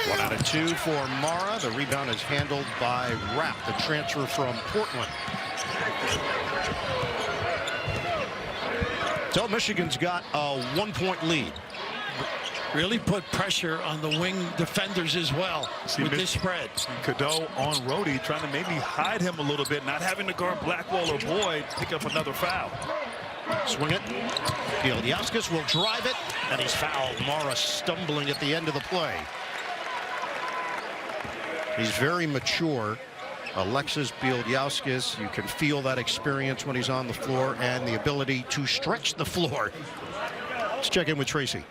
1 out of 2 for Mara. The rebound is handled by Rapp, the transfer from Portland. So Michigan's got a 1-point lead. Really put pressure on the wing defenders as well with this spread. Cadeau on Rhodey, trying to maybe hide him a little bit, not having to guard Blackwell or Boyd, pick up another foul. Swing it. Bilyauskas will drive it, and he's fouled. Mara stumbling at the end of the play. He's very mature. Alexis Bielyauskas, you can feel that experience when he's on the floor and the ability to stretch the floor. Let's check in with Tracy.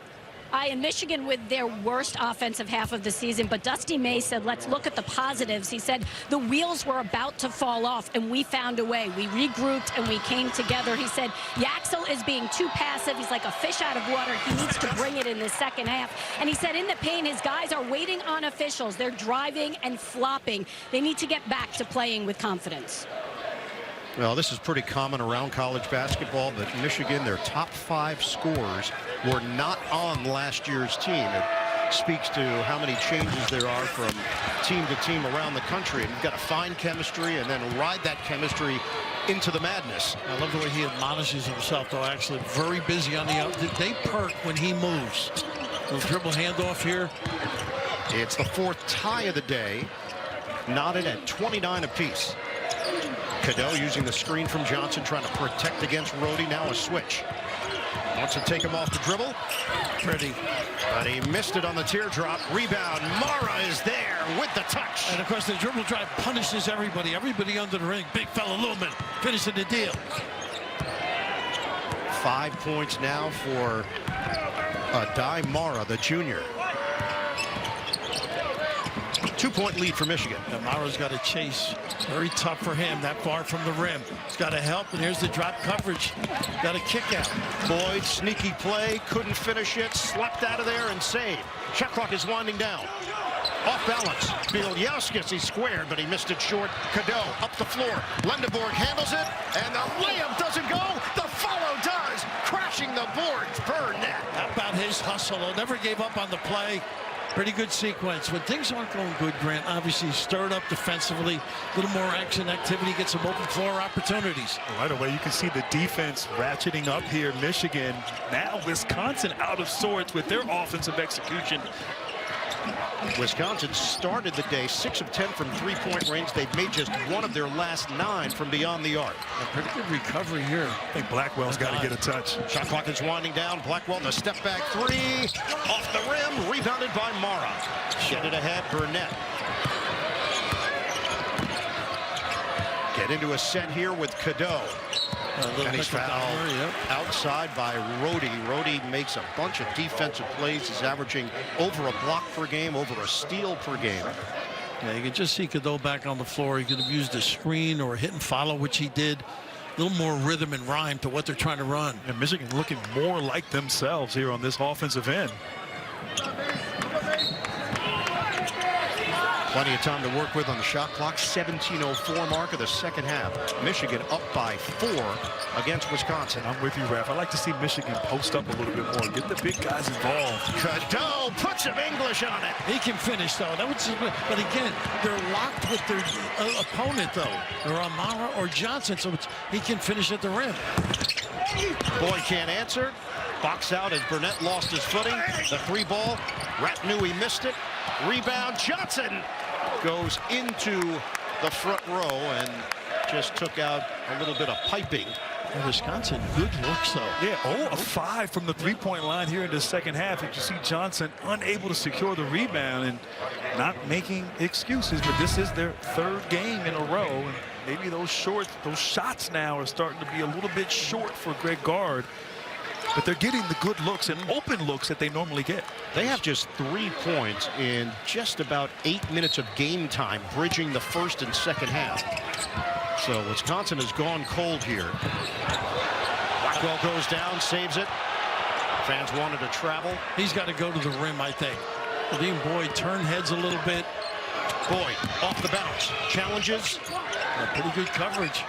And Michigan with their worst offensive half of the season, but Dusty May said, let's look at the positives. He said the wheels were about to fall off, and we found a way. We regrouped, and we came together. He said Yaxel is being too passive. He's like a fish out of water. He needs to bring it in the second half. And he said in the paint, his guys are waiting on officials. They're driving and flopping. They need to get back to playing with confidence. Well, this is pretty common around college basketball, but Michigan, their top 5 scorers were not on last year's team. It speaks to how many changes there are from team to team around the country. And you've got to find chemistry and then ride that chemistry into the madness. I love the way he admonishes himself, though. Actually, very busy on the out. They perk when he moves. Little dribble handoff here. It's the 4th tie of the day, knotted at 29 apiece. Cadeau using the screen from Johnson, trying to protect against Rhodey. Now a switch. Wants to take him off the dribble. Pretty. But he missed it on the teardrop. Rebound. Mara is there with the touch. And, of course, the dribble drive punishes everybody. Everybody under the ring. Big fella Lumen finishing the deal. 5 points now for Adai Mara, the junior. 2-point lead for Michigan. And Mara's got to chase. Very tough for him that far from the rim. He's got to help, and here's the drop coverage. Got a kick out. Boyd, sneaky play, couldn't finish it, slapped out of there and saved. Shot clock is winding down. Off balance. Bielyauskas, he squared, but he missed it short. Cadeau up the floor. Lendeborg handles it, and the layup doesn't go. The follow does. Crashing the boards. Burnett. How about his hustle? He never gave up on the play. Pretty good sequence. When things aren't going good, Grant, obviously stirred up defensively, a little more action activity, get some open floor opportunities. Right away, you can see the defense ratcheting up here. Michigan, now Wisconsin out of sorts with their offensive execution. Wisconsin started the day 6 of 10 from 3-point range. They've made just 1 of their last 9 from beyond the arc. A pretty good recovery here. I think Blackwell's got to get a touch. Shot clock is winding down. Blackwell, the step back 3. Off the rim, rebounded by Mara. Get it ahead, Burnett. Get into a set here with Cadeau. And he's fouled outside by Rhodey. Rhodey makes a bunch of defensive plays. He's averaging over a block per game, over a steal per game. Yeah, you can just see Cadeau back on the floor. He could have used a screen or a hit and follow, which he did. A little more rhythm and rhyme to what they're trying to run. And Michigan looking more like themselves here on this offensive end. Plenty of time to work with on the shot clock. 17:04 mark of the second half. Michigan up by 4 against Wisconsin. I'm with you, Raph. I like to see Michigan post up a little bit more. Get the big guys involved. Cadeau puts some English on it. He can finish, though. That was just, but again, they're locked with their opponent, though. They're Amara or Johnson, so he can finish at the rim. Boyd can't answer. Box out as Burnett lost his footing. The 3 ball. Rat knew he missed it. Rebound. Johnson goes into the front row and just took out a little bit of piping. And Wisconsin, good looks, though. Yeah, 0 of 5 from the 3-point line here in the second half. And you see Johnson unable to secure the rebound and not making excuses. But this is their 3rd game in a row. And maybe those shots now are starting to be a little bit short for Greg Gard. But they're getting the good looks and open looks that they normally get. They have just 3 points in just about 8 minutes of game time, bridging the first and second half. So Wisconsin has gone cold here. Blackwell goes down, saves it. Fans wanted to travel. He's got to go to the rim, I think. Dean Boyd turn heads a little bit. Boyd off the bounce. Challenges. Pretty good coverage.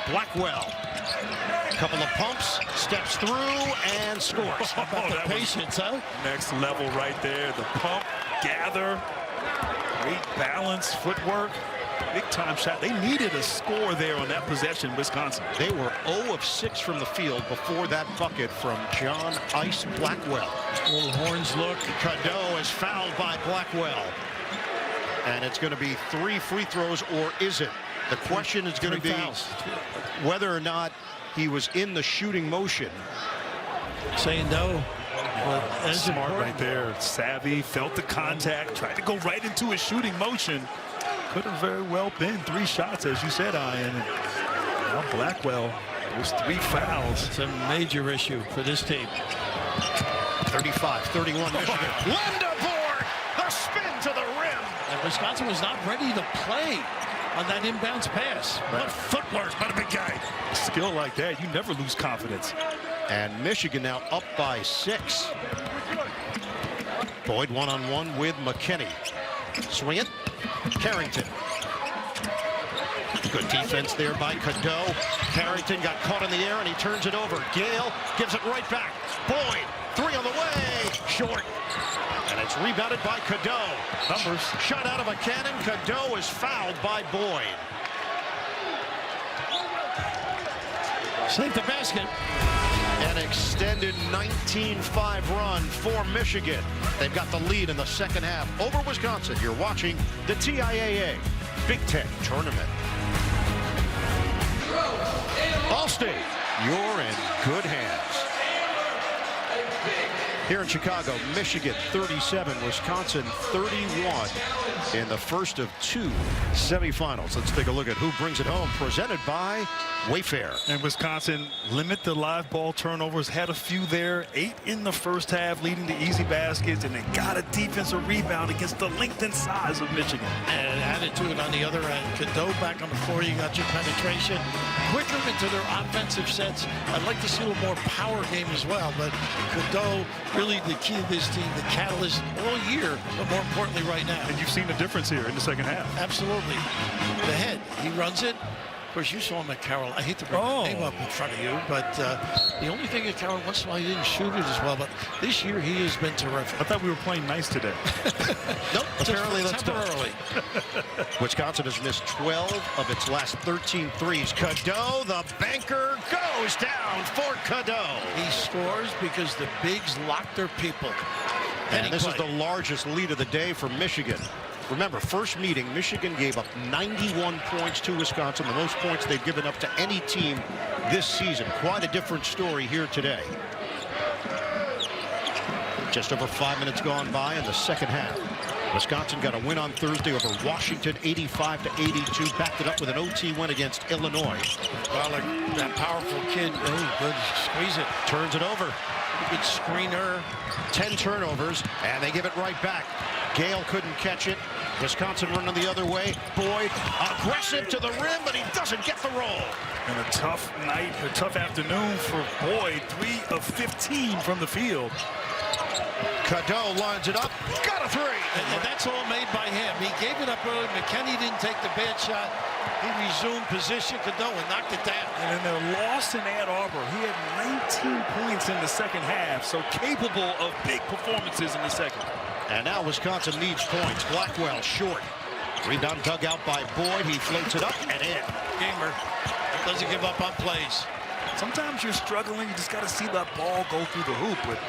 Blackwell. Couple of pumps, steps through, and scores. How about the patience, huh? Next level right there. The pump, gather, great balance, footwork, big time shot. They needed a score there on that possession, Wisconsin. They were 0 of 6 from the field before that bucket from John Ice Blackwell. Little horns look. Cadeau is fouled by Blackwell. And it's going to be 3 free throws, or is it? The question is going to be whether or not he was in the shooting motion. Saying no. Well, smart right there. Savvy, felt the contact, tried to go right into his shooting motion. could have very well been 3 shots, as you said, Ian. And now Blackwell, those 3 fouls. It's a major issue for this team. 35-31 Michigan. Linda board, the spin to the rim. And Wisconsin was not ready to play on that inbounds pass. What footwork by the big guy. Skill like that, you never lose confidence. And Michigan now up by 6. Boyd one-on-one with McKinney. Swing it. Carrington. Good defense there by Cadeau. Carrington got caught in the air and he turns it over. Gale gives it right back. Boyd, 3 on the way. Short. And it's rebounded by Cadeau. Numbers. Shot out of a cannon. Cadeau is fouled by Boyd. Save the basket. An extended 19-5 run for Michigan. They've got the lead in the second half over Wisconsin. You're watching the TIAA Big Ten Tournament. Allstate, you're in good hands. Here in Chicago, Michigan 37, Wisconsin 31 in the first of 2 semifinals. Let's take a look at who brings it home. Presented by Wayfair. And Wisconsin limit the live ball turnovers, had a few there, 8 in the first half, leading to easy baskets, and they got a defensive rebound against the length and size of Michigan. And attitude on the other end. Cadeau back on the floor, you got your penetration. Quicker into their offensive sets. I'd like to see a little more power game as well, but Cadeau really the key to this team, the catalyst all year, but more importantly right now. And you've seen the difference here in the second half. Absolutely. The head, he runs it. Of course, you saw him at Carroll. I hate to bring the name up in front of you, but the only thing at Carroll, once in a while, he didn't shoot it as well. But this year, he has been terrific. I thought we were playing nice today. Nope, apparently that's temporarily. Wisconsin has missed 12 of its last 13 threes. Cadeau, the banker, goes down for Cadeau. He scores because the bigs lock their people. And this is the largest lead of the day for Michigan. Remember, first meeting, Michigan gave up 91 points to Wisconsin, the most points they've given up to any team this season. Quite a different story here today. Just over 5 minutes gone by in the second half. Wisconsin got a win on Thursday over Washington, 85-82. Backed it up with an OT win against Illinois. Well, like that powerful kid, oh, good, squeeze it. Turns it over. Good screener. 10 turnovers, and they give it right back. Gale couldn't catch it. Wisconsin running the other way. Boyd aggressive to the rim, but he doesn't get the roll. And a tough night, a tough afternoon for Boyd. 3 of 15 from the field. Cadeau lines it up. Got a 3. And that's all made by him. He gave it up early. McKinney didn't take the bad shot. He resumed position. Cadeau and knocked it down. And in their loss in Ann Arbor, he had 19 points in the second half, so capable of big performances in the second. And now Wisconsin needs points. Blackwell short. Rebound dug out by Boyd. He floats it up and in. Gamer doesn't give up on plays. Sometimes you're struggling. You just got to see that ball go through the hoop. But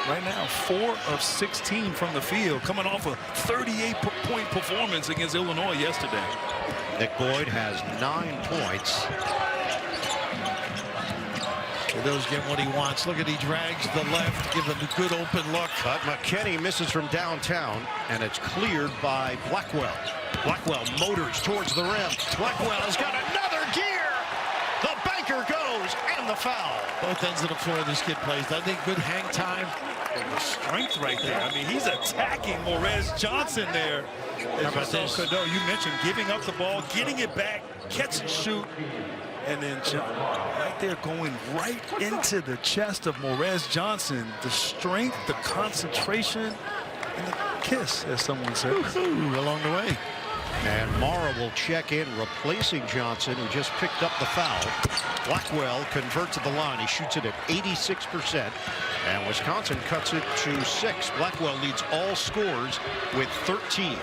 right now, 4 of 16 from the field, coming off a 38-point performance against Illinois yesterday. Nick Boyd has 9 points. Cadeau's getting what he wants. Look at, he drags the left, give him a good open look. But McKinney misses from downtown, and it's cleared by Blackwell. Blackwell motors towards the rim. Blackwell has got another gear. The banker goes, and the foul. Both ends of the floor this kid plays. I think good hang time. The strength right there. I mean, he's attacking Morez Johnson there. How about this? Cadeau, you mentioned giving up the ball, getting it back, catch and shoot. And then right there going right into the chest of Morez Johnson. The strength, the concentration, and the kiss, as someone said. Along the way. And Mara will check in, replacing Johnson, who just picked up the foul. Blackwell converts at the line. He shoots it at 86%. And Wisconsin cuts it to 6. Blackwell leads all scorers with 13.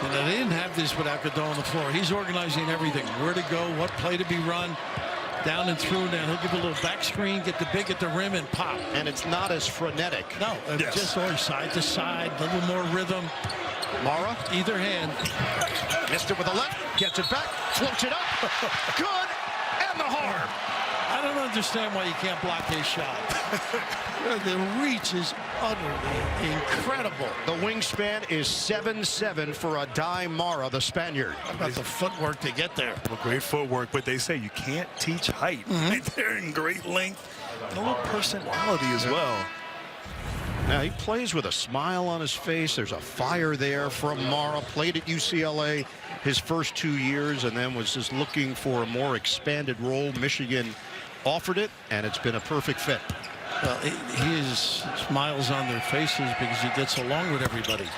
And they didn't have this without Cadeau on the floor. He's organizing everything. Where to go, what play to be run, down and through. Now he'll give a little back screen, get the big at the rim, and pop. And it's not as frenetic. No, just always side to side, a little more rhythm. Mara, either hand. Missed it with the left, gets it back, floats it up. Good, and the hard. I don't understand why you can't block his shot. The reach is Utterly incredible. The wingspan is 7'7" for Adai Mara, the Spaniard. How about the footwork to get there? Well, great footwork, but they say you can't teach height. Right there in great length. And a little personality as well. Now he plays with a smile on his face. There's a fire there from Mara. Played at UCLA his first 2 years and then was just looking for a more expanded role. Michigan offered it, and it's been a perfect fit. Well, he has smiles on their faces because he gets along with everybody.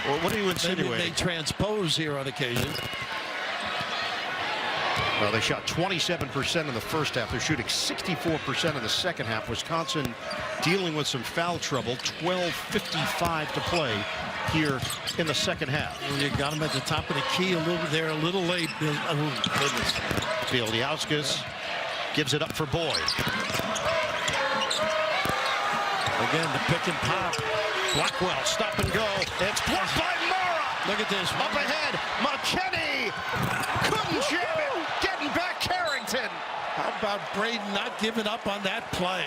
Well, what are you insinuating? Maybe they transpose here on occasion. Well, they shot 27% in the first half. They're shooting 64% in the second half. Wisconsin dealing with some foul trouble. 12:55 to play here in the second half. Well, you got him at the top of the key a little bit there, a little late. Oh, goodness. Bieldiauskas gives it up for Boyd. Again, the pick and pop. Blackwell, stop and go. It's blocked by Mara. Look at this. Up ahead, McKinney couldn't jam it. Getting back Carrington. How about Braden not giving up on that play?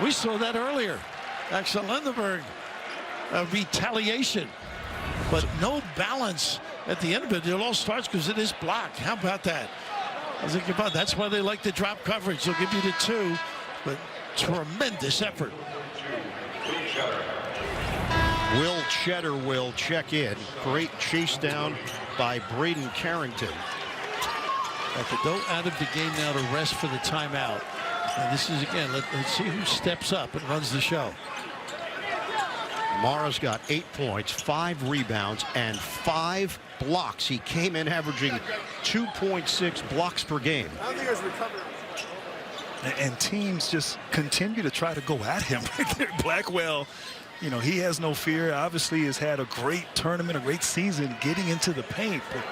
We saw that earlier. Axel Lindenberg, a retaliation, but no balance at the end of it. It all starts because it is blocked. How about that? I was thinking about that's why they like to drop coverage. They'll give you the 2, but tremendous effort. Will Cheddar will check in. Great chase down by Braden Carrington. Have to go out of the game now to rest for the timeout. And this is, again, let's see who steps up and runs the show. Mara's got 8 points, 5 rebounds, and 5 blocks. He came in averaging 2.6 blocks per game. I don't think he's recovered. And teams just continue to try to go at him right there. Blackwell, you know, he has no fear. Obviously has had a great tournament, a great season getting into the paint. But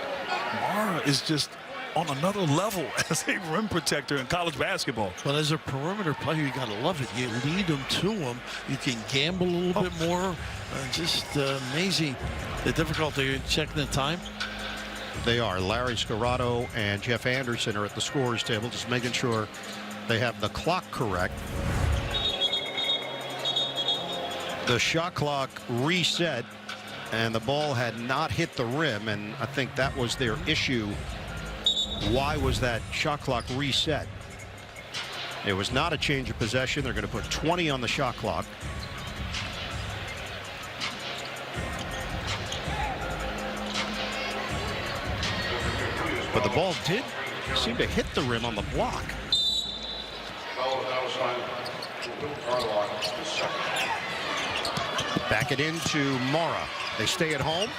Mara is just on another level as a rim protector in college basketball. But as a perimeter player, you got to love it. You lead them to them. You can gamble a little bit more. Just amazing. The difficulty checking the time. They are. Larry Scarrato and Jeff Anderson are at the scorer's table, just making sure they have the clock correct. The shot clock reset, and the ball had not hit the rim, and I think that was their issue. Why was that shot clock reset? It was not a change of possession. They're going to put 20 on the shot clock. But the ball did seem to hit the rim on the block. Back it into Mara. They stay at home.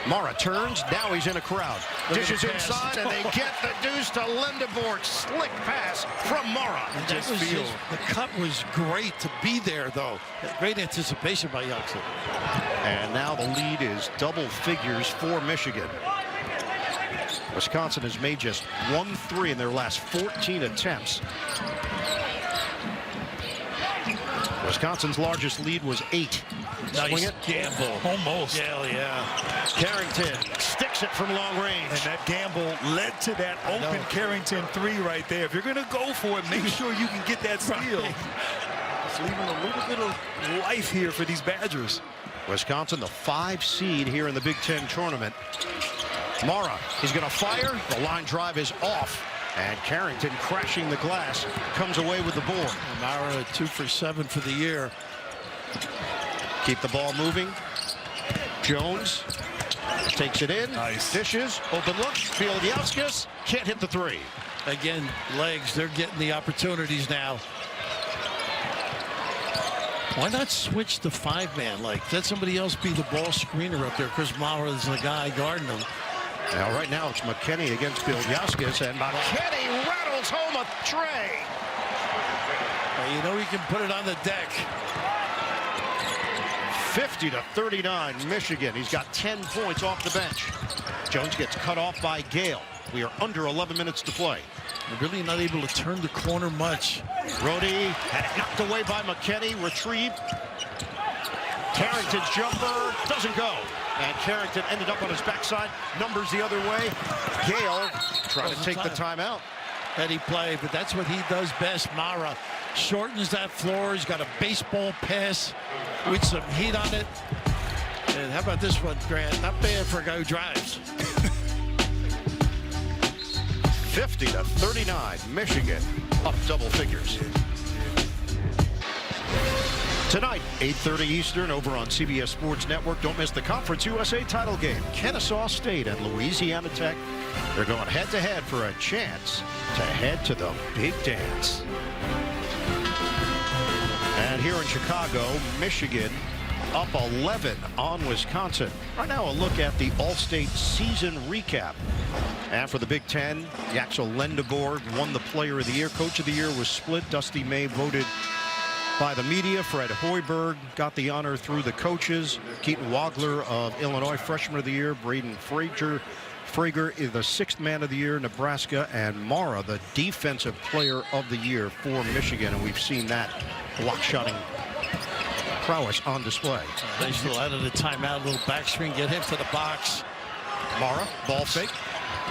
Mara turns. Now he's in a crowd. Dishes inside, and they get the deuce to Lindebort. Slick pass from Mara. The cut was great to be there, though. Great anticipation by Youngson. And now the lead is double figures for Michigan. Wisconsin has made just 1 3 in their last 14 attempts. Wisconsin's largest lead was 8. Nice gamble. Almost. Yeah. Carrington sticks it from long range. And that gamble led to that open Carrington 3 right there. If you're going to go for it, make sure you can get that steal. It's leaving a little bit of life here for these Badgers. Wisconsin, the 5 seed here in the Big Ten tournament. Mara, he's going to fire. The line drive is off. And Carrington, crashing the glass, comes away with the board. Mara 2 for 7 for the year. Keep the ball moving. Jones takes it in. Nice. Dishes. Open look. Bieldiauskas can't hit the 3. Again, legs. They're getting the opportunities now. Why not switch to 5-man? Like, let somebody else be the ball screener up there. Chris Mara is the guy guarding them. Now, right now, it's McKinney against Bieldiauskas, and McKinney rattles home a tray. Well, you know he can put it on the deck. 50-39, Michigan. He's got 10 points off the bench. Jones gets cut off by Gale. We are under 11 minutes to play. They're really not able to turn the corner much. Rhodey had it knocked away by McKinney. Retrieved. Carrington's jumper doesn't go. And Carrington ended up on his backside. Numbers the other way. Gale trying to take the timeout. Heady play, but that's what he does best. Mara shortens that floor. He's got a baseball pass with some heat on it. And how about this one, Grant? Not bad for a guy who drives. 50-39, Michigan up double figures. Tonight, 8:30 Eastern over on CBS Sports Network. Don't miss the Conference USA title game. Kennesaw State and Louisiana Tech. They're going head-to-head for a chance to head to the big dance. And here in Chicago, Michigan up 11 on Wisconsin. Right now, a look at the All-State season recap. And for the Big Ten, Yaxel Lendeborg won the Player of the Year. Coach of the Year was split. Dusty May voted by the media. Fred Hoiberg got the honor through the coaches. Keaton Wagler of Illinois, Freshman of the Year. Braden Frager is the 6th Man of the Year, Nebraska. And Mara, the Defensive Player of the Year for Michigan. And we've seen that block-shotting prowess on display. They still out of the timeout, little backstring, get him to the box. Mara, ball fake.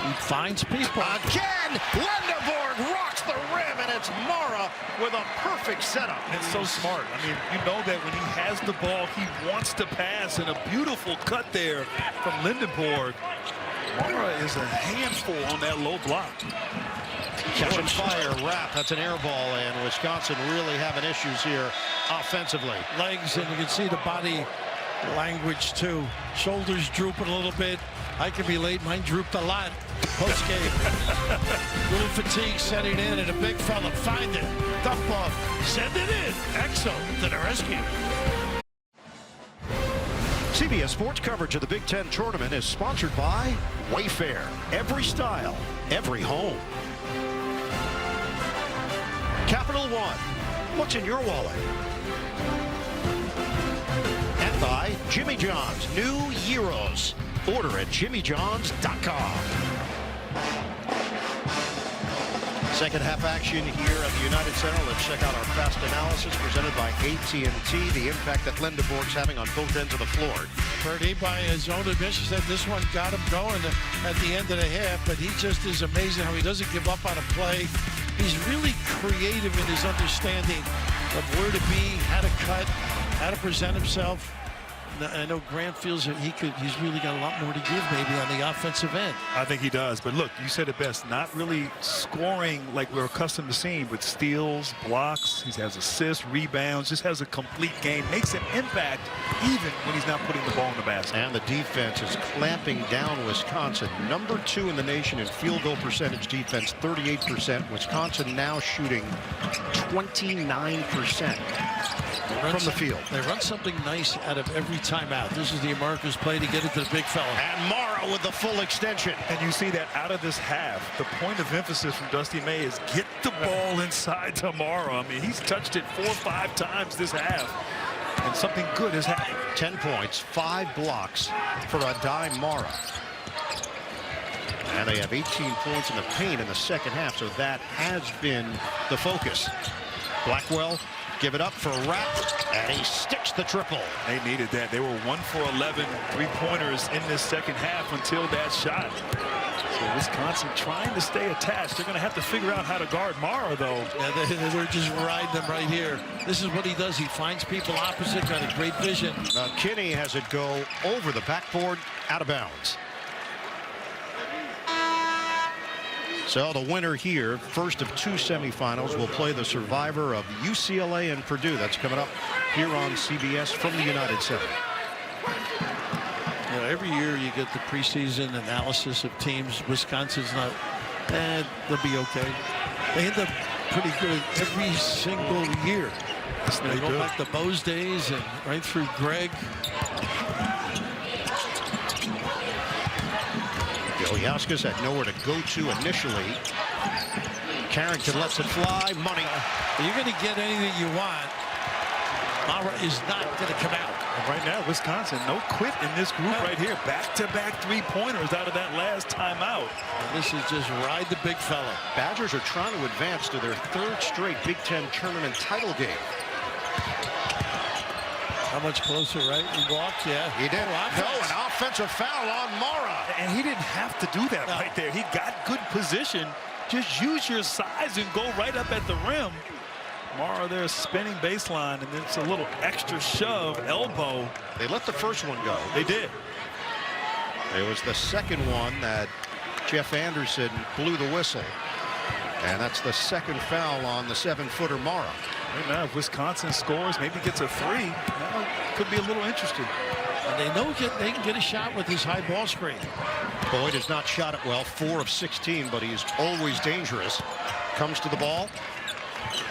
He finds people. Again, Lendeborg rocks the rim, and it's Mara with a perfect setup. It's so smart. I mean, you know that when he has the ball, he wants to pass, and a beautiful cut there from Lendeborg. Mara is a handful on that low block. Catch and fire, wrap. That's an air ball, and Wisconsin really having issues here offensively. Legs, and you can see the body language too. Shoulders drooping a little bit. I can relate. Mine drooped a lot post game. Little fatigue setting in, and a big fella find it. Dump off. Send it in. Exo to the rescue. CBS Sports coverage of the Big Ten tournament is sponsored by Wayfair. Every style, every home. Capital One. What's in your wallet? And by Jimmy John's new Gyros. Order at jimmyjohns.com. Second half action here at the United Center. Let's check out our fast analysis presented by AT&T. The impact that Lendeborg's having on both ends of the floor. Purdy, by his own admission, said this one got him going at the end of the half, but he just is amazing how he doesn't give up on a play. He's really creative in his understanding of where to be, how to cut, how to present himself. I know Grant feels that he's really got a lot more to give maybe on the offensive end. I think he does. But look, you said it best. Not really scoring like we're accustomed to seeing, with steals, blocks. He has assists, rebounds, just has a complete game. Makes an impact even when he's not putting the ball in the basket. And the defense is clamping down Wisconsin. Number 2 in the nation in field goal percentage defense, 38%. Wisconsin now shooting 29% from the field. They run something nice out of every timeout. This is the America's play to get it to the big fella. And Mara with the full extension. And you see that out of this half, the point of emphasis from Dusty May is get the ball inside to Mara. I mean, he's touched it 4 or 5 times this half. And something good has happened. 10 points, 5 blocks for Adai Mara. And they have 18 points in the paint in the second half, so that has been the focus. Blackwell, give it up for a wrap, and he sticks the triple. They needed that. They were 1 for 11 3-pointers in this second half until that shot. So Wisconsin trying to stay attached. They're going to have to figure out how to guard Mara, though. Yeah, they're just riding them right here. This is what he does. He finds people opposite, got a great vision. Now Kinney has it go over the backboard, out of bounds. So the winner here, first of 2 semifinals, will play the survivor of UCLA and Purdue. That's coming up here on CBS from the United Center. You know, every year you get the preseason analysis of teams. Wisconsin's not, they'll be okay. They end up pretty good every single year. They go back to Bo's days and right through Greg. Ilyauskas had nowhere to go to initially. Carrington lets it fly. Money. You're going to get anything you want. Mara is not going to come out. And right now, Wisconsin, no quit in this group right here. Back-to-back 3-pointers out of that last timeout. And this is just ride the big fella. Badgers are trying to advance to their 3rd straight Big Ten tournament title game. How much closer, right? He walked, yeah. He did. No, an offensive foul on Mara. And he didn't have to do that right there. He got good position. Just use your size and go right up at the rim. Mara there spinning baseline, and then it's a little extra shove, elbow. They let the first one go. They did. It was the second one that Jeff Anderson blew the whistle. And that's the second foul on the 7-footer Mara. Right now, if Wisconsin scores, maybe gets a 3, that could be a little interesting. And they know they can get a shot with this high ball screen. Boyd has not shot it well, 4 of 16, but he's always dangerous. Comes to the ball.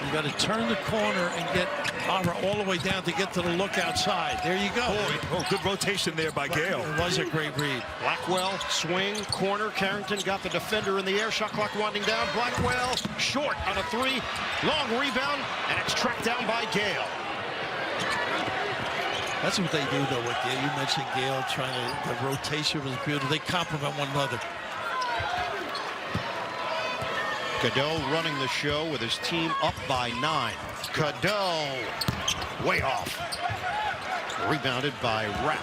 You've got to turn the corner and get Mara all the way down to get to the look outside. There you go. Boyd, oh, good rotation there by Gale. It was a great read. Blackwell, swing, corner. Carrington got the defender in the air. Shot clock winding down. Blackwell, short on a 3. Long rebound, and it's tracked down by Gale. That's what they do, though. With Gale, you mentioned Gale trying to. The rotation was beautiful. They complement one another. Cadeau running the show with his team up by 9. Cadeau way off. Rebounded by Rapp.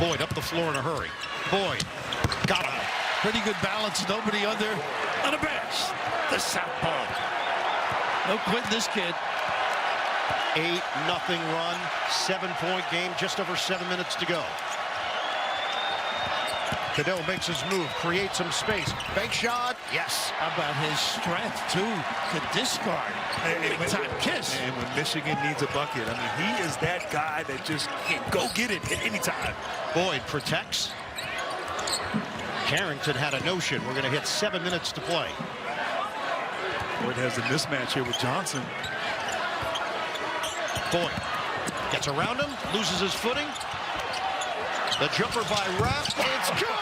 Boyd up the floor in a hurry. Boyd got him. Pretty good balance. Nobody under on the bench. The southpaw. No quitting this kid. 8-0 run. 7-point game. Just over 7 minutes to go. Cadeau makes his move, creates some space. Bank shot, yes. How about his strength, too, to discard. Big-time kiss. And when Michigan needs a bucket, I mean, he is that guy that just can go get it at any time. Boyd protects. Carrington had a notion. We're going to hit 7 minutes to play. Boyd has a mismatch here with Johnson. Boyd gets around him, loses his footing. The jumper by Rapp. It's good!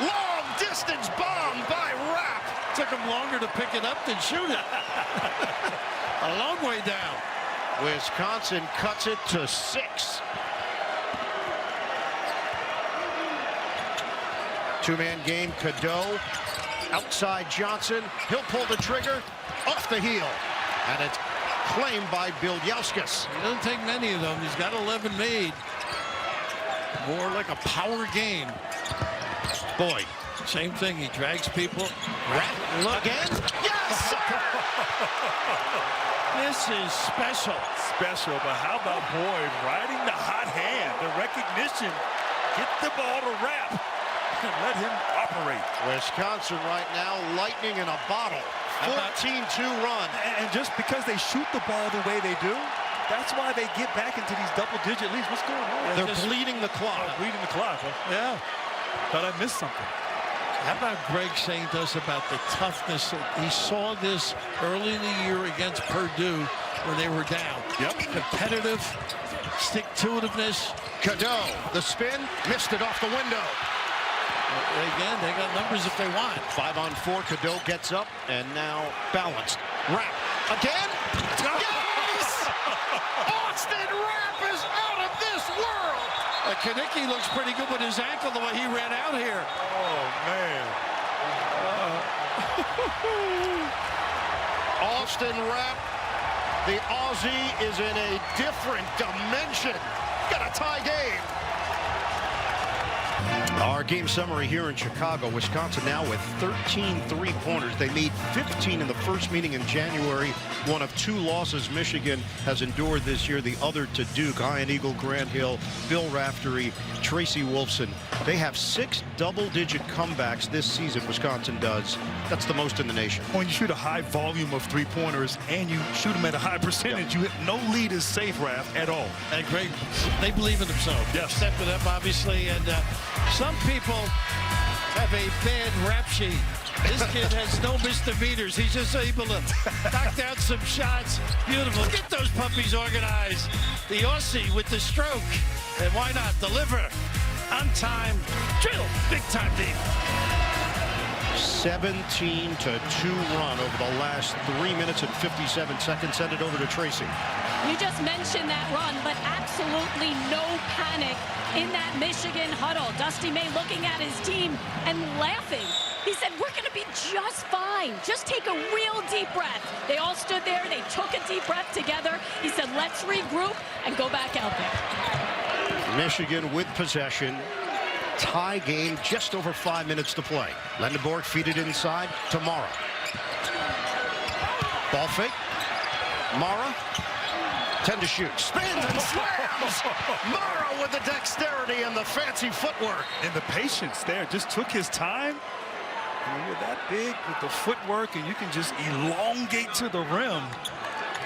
Long distance bomb by Rapp. Took him longer to pick it up than shoot it. A long way down. Wisconsin cuts it to 6. Two-man game. Cadeau outside Johnson. He'll pull the trigger off the heel. And it's claimed by Bilyauskas. He doesn't take many of them. He's got 11 made. More like a power game. Boyd. Same thing. He drags people. Look again. Yes! This is special. Special, but how about Boyd riding the hot hand, the recognition. Get the ball to Rapp and let him operate. Wisconsin right now, lightning in a bottle. 14-2 run. And just because they shoot the ball the way they do, that's why they get back into these double-digit leads. What's going on? They're bleeding the clock. Bleeding the clock. Yeah. Thought I missed something. How about Greg saying to us about the toughness? He saw this early in the year against Purdue when they were down. Yep. Competitive, stick-to-itiveness. Cadeau, the spin, missed it off the window. Again, they got numbers if they want. 5-on-4, Cadeau gets up and now balanced. Rapp again. Yes! Austin Rapp is out of this world. Kanicki looks pretty good with his ankle the way he ran out here. Oh, man. Austin Rapp, the Aussie, is in a different dimension. Got a tie game. Our game summary here in Chicago. Wisconsin now with 13 three-pointers. They made 15 in the first meeting in January. One of 2 losses Michigan has endured this year. The other to Duke. Ian Eagle, Grant Hill, Bill Raftery, Tracy Wolfson. They have 6 double-digit comebacks this season, Wisconsin does. That's the most in the nation. When you shoot a high volume of three-pointers and you shoot them at a high percentage, you hit no lead is safe, Raf, at all. And great. They believe in themselves. Yes. Step it up, obviously. And some people have a bad rap sheet. This kid has no misdemeanors. He's just able to knock down some shots. Beautiful. Get those puppies organized. The Aussie with the stroke. And why not deliver on time? Drill. Big time deep. 17-2 run over the last 3 minutes and 57 seconds. Send it over to Tracy. You just mentioned that run, but absolutely no panic in that Michigan huddle. Dusty May looking at his team and laughing. He said, we're going to be just fine. Just take a real deep breath. They all stood there. They took a deep breath together. He said, let's regroup and go back out there. Michigan with possession. Tie game, just over 5 minutes to play. Lendeborg feed it inside tomorrow. Ball fake. Mara. 10 to shoot. Spins and slams. Mara with the dexterity and the fancy footwork. And the patience there. Just took his time. And when you're that big with the footwork and you can just elongate to the rim.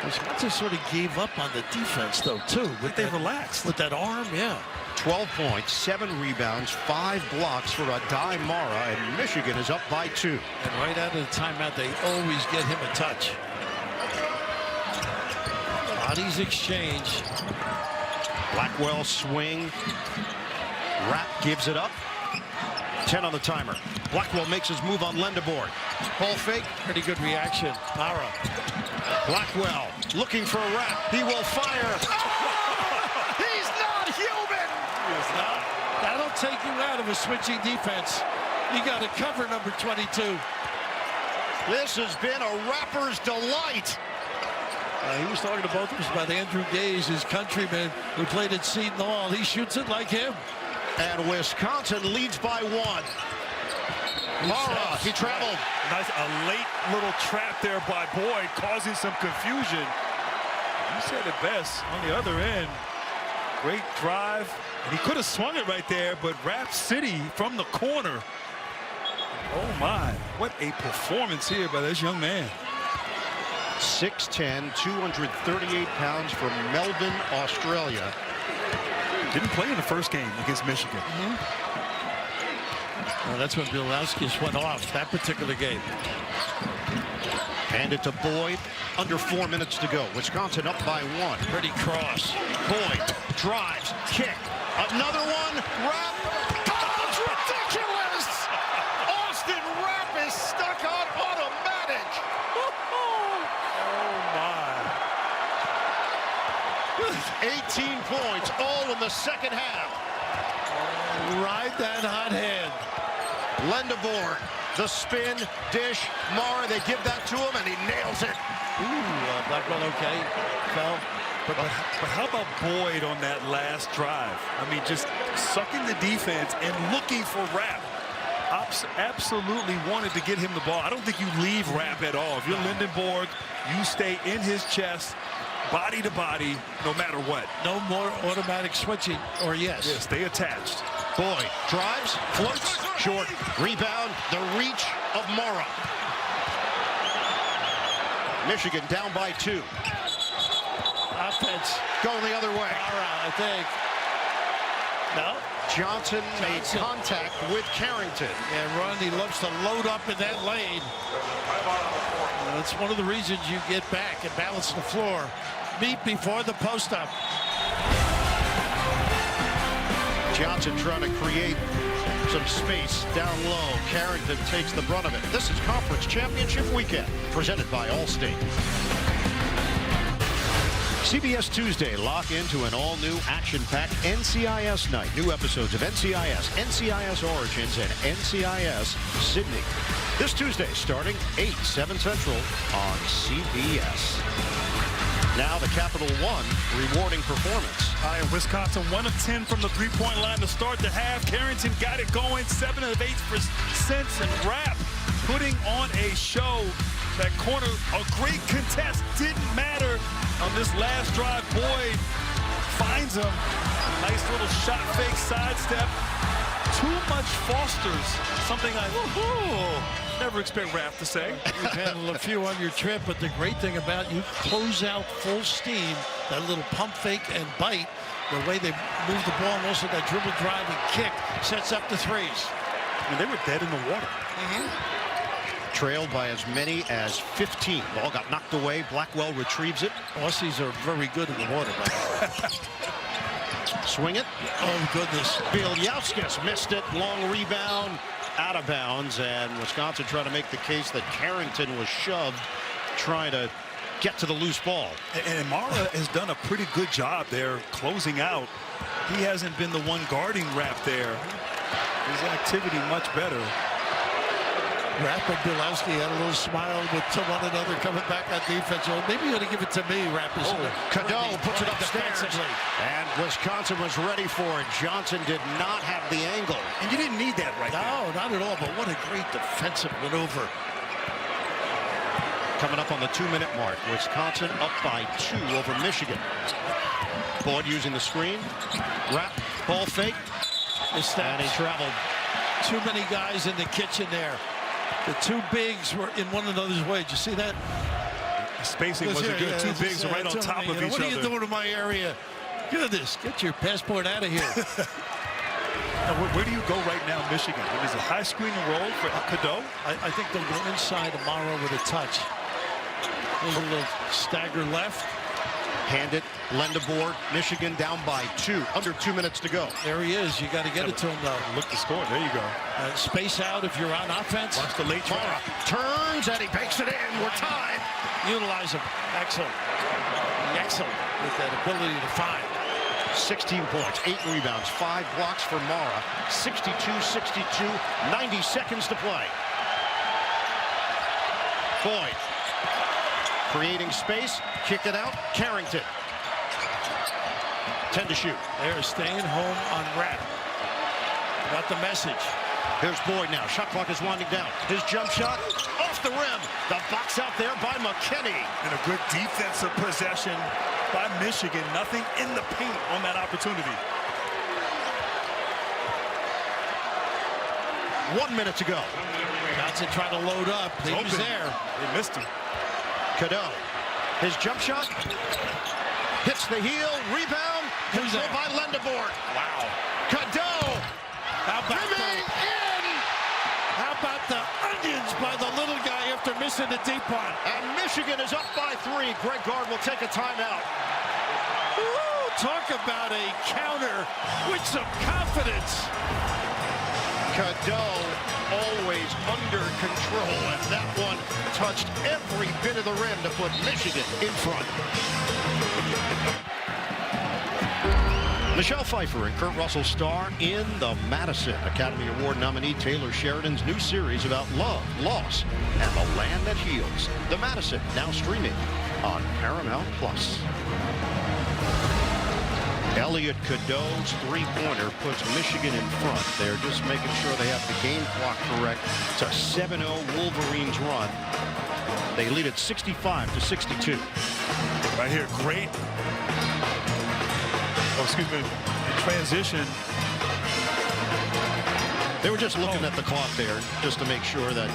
Wisconsin sort of gave up on the defense, though, too. They relaxed. With that arm, yeah. 12 points, 7 rebounds, 5 blocks for Adai Mara, and Michigan is up by 2. And right out of the timeout, they always get him a touch. Bodies exchange. Blackwell swing. Rapp gives it up. 10 on the timer. Blackwell makes his move on Lendebourg. Ball fake. Pretty good reaction. Mara. Blackwell looking for a Rapp. He will fire. Oh, he's not human. He is not. That'll take you out of a switching defense. You got to cover number 22. This has been a Rapper's delight. He was talking to both of us about Andrew Gaze, his countryman who played at Seton Hall. He shoots it like him. And Wisconsin leads by 1. Mara, he traveled. Nice, a late little trap there by Boyd, causing some confusion. You said it best on the other end. Great drive. And he could have swung it right there, but Rap City from the corner. Oh my, what a performance here by this young man. 6'10", 238 pounds from Melbourne, Australia. Didn't play in the first game against Michigan. Well, that's when Bielowskis went off that particular game. Hand it to Boyd. Under 4 minutes to go. Wisconsin up by 1. Pretty cross. Boyd drives, kick. Another one. Rapp. Oh, it's ridiculous! Austin Rapp is stuck on automatic. Oh my. 18 points, all in the second half. Ride that hot hand. Lendebourg, the spin, dish, Mara, they give that to him, and he nails it. Ooh, Blackwell okay. Fell. But how about Boyd on that last drive? I mean, just sucking the defense and looking for Rapp. Absolutely wanted to get him the ball. I don't think you leave Rapp at all. If you're Lendebourg, you stay in his chest, body to body, no matter what. No more automatic switching, or yes. Yeah, stay attached. Boyd drives, floats, short, rebound, the reach of Mara. Michigan down by 2. Offense going the other way. Mara, I think. No. Johnson made contact with Carrington. And Rodney loves to load up in that lane. That's one of the reasons you get back and balance the floor. Meet before the post-up. Johnson trying to create some space down low. Carrington takes the brunt of it. This is Conference Championship Weekend, presented by Allstate. CBS Tuesday, lock into an all-new action-packed NCIS night. New episodes of NCIS, NCIS Origins, and NCIS Sydney. This Tuesday, starting 8, 7 Central on CBS. Now the Capital One rewarding performance. Wisconsin 1 of 10 from the three-point line to start the half. Carrington got it going, 7 of 8%, and Rapp putting on a show. That corner, a great contest, didn't matter on this last drive. Boyd finds him. Nice little shot fake sidestep. Too much Fosters, something I never expect Rapp to say. You've handled a few on your trip, but the great thing about you close out full steam, that little pump fake and bite, the way they move the ball, and also that dribble drive and kick sets up the threes. I mean, they were dead in the water. Trailed by as many as 15. Ball got knocked away. Blackwell retrieves it. Aussies are very good in the water, by the way. Swing it. Oh, goodness. Bielowskis missed it. Long rebound. Out of bounds. And Wisconsin trying to make the case that Carrington was shoved, trying to get to the loose ball. And Mara has done a pretty good job there closing out. He hasn't been the one guarding Rapp there. His activity much better. Rapp and Bielowski had a little smile with one another coming back on defense. Well, maybe you ought to give it to me, Rapp. Cadeau puts it upstairs. And Wisconsin was ready for it. Johnson did not have the angle. And you didn't need that right there. No, not at all. But what a great defensive maneuver. Coming up on the 2-minute mark. Wisconsin up by 2 over Michigan. Boyd using the screen. Wrap. Ball fake. And he traveled. Too many guys in the kitchen there. The two bigs were in one another's way. Did you see that? The spacing wasn't good. Two bigs right on top of each other. What are you doing in my area? Goodness, get your passport out of here. Now, where do you go right now, Michigan? Is it high screen and roll for Cadeau? I think they'll go inside tomorrow with a touch. There's a little stagger left. Hand it, Lendeboer, Michigan down by 2. Under 2 minutes to go. There he is. You got to get it to him, though. Look to score. There you go. Space out if you're on offense. Watch the late try. Turns and he bakes it in. We're tied. Utilize him. Excellent. Excellent with that ability to find. 16 points, 8 rebounds, 5 blocks for Mara. 62-62, 90 seconds to play. Boyd creating space, kick it out, Carrington. 10 to shoot. They're staying home on Rapp. Got the message. Here's Boyd now. Shot clock is winding down. His jump shot off the rim. The box out there by McKinney. And a good defensive possession by Michigan. Nothing in the paint on that opportunity. 1 minute to go. Johnson trying to load up. He was there. They missed him. Cadeau. His jump shot hits the heel. Rebound. Controlled by Lendeboer. Wow. Cadeau. How about in. How about the onions by the little guy after missing the deep one? And Michigan is up by 3. Greg Gard will take a timeout. Ooh, talk about a counter with some confidence. Cadeau always under control, and that one touched every bit of the rim to put Michigan in front. Michelle Pfeiffer and Kurt Russell star in The Madison. Academy Award nominee Taylor Sheridan's new series about love, loss, and the land that heals. The Madison, now streaming on Paramount+. Elliot Cadeau's three-pointer puts Michigan in front. They're just making sure they have the game clock correct. It's a 7-0 Wolverines run. They lead at 65-62. Right here, great. Oh, excuse me. In transition. They were just looking at the clock there just to make sure that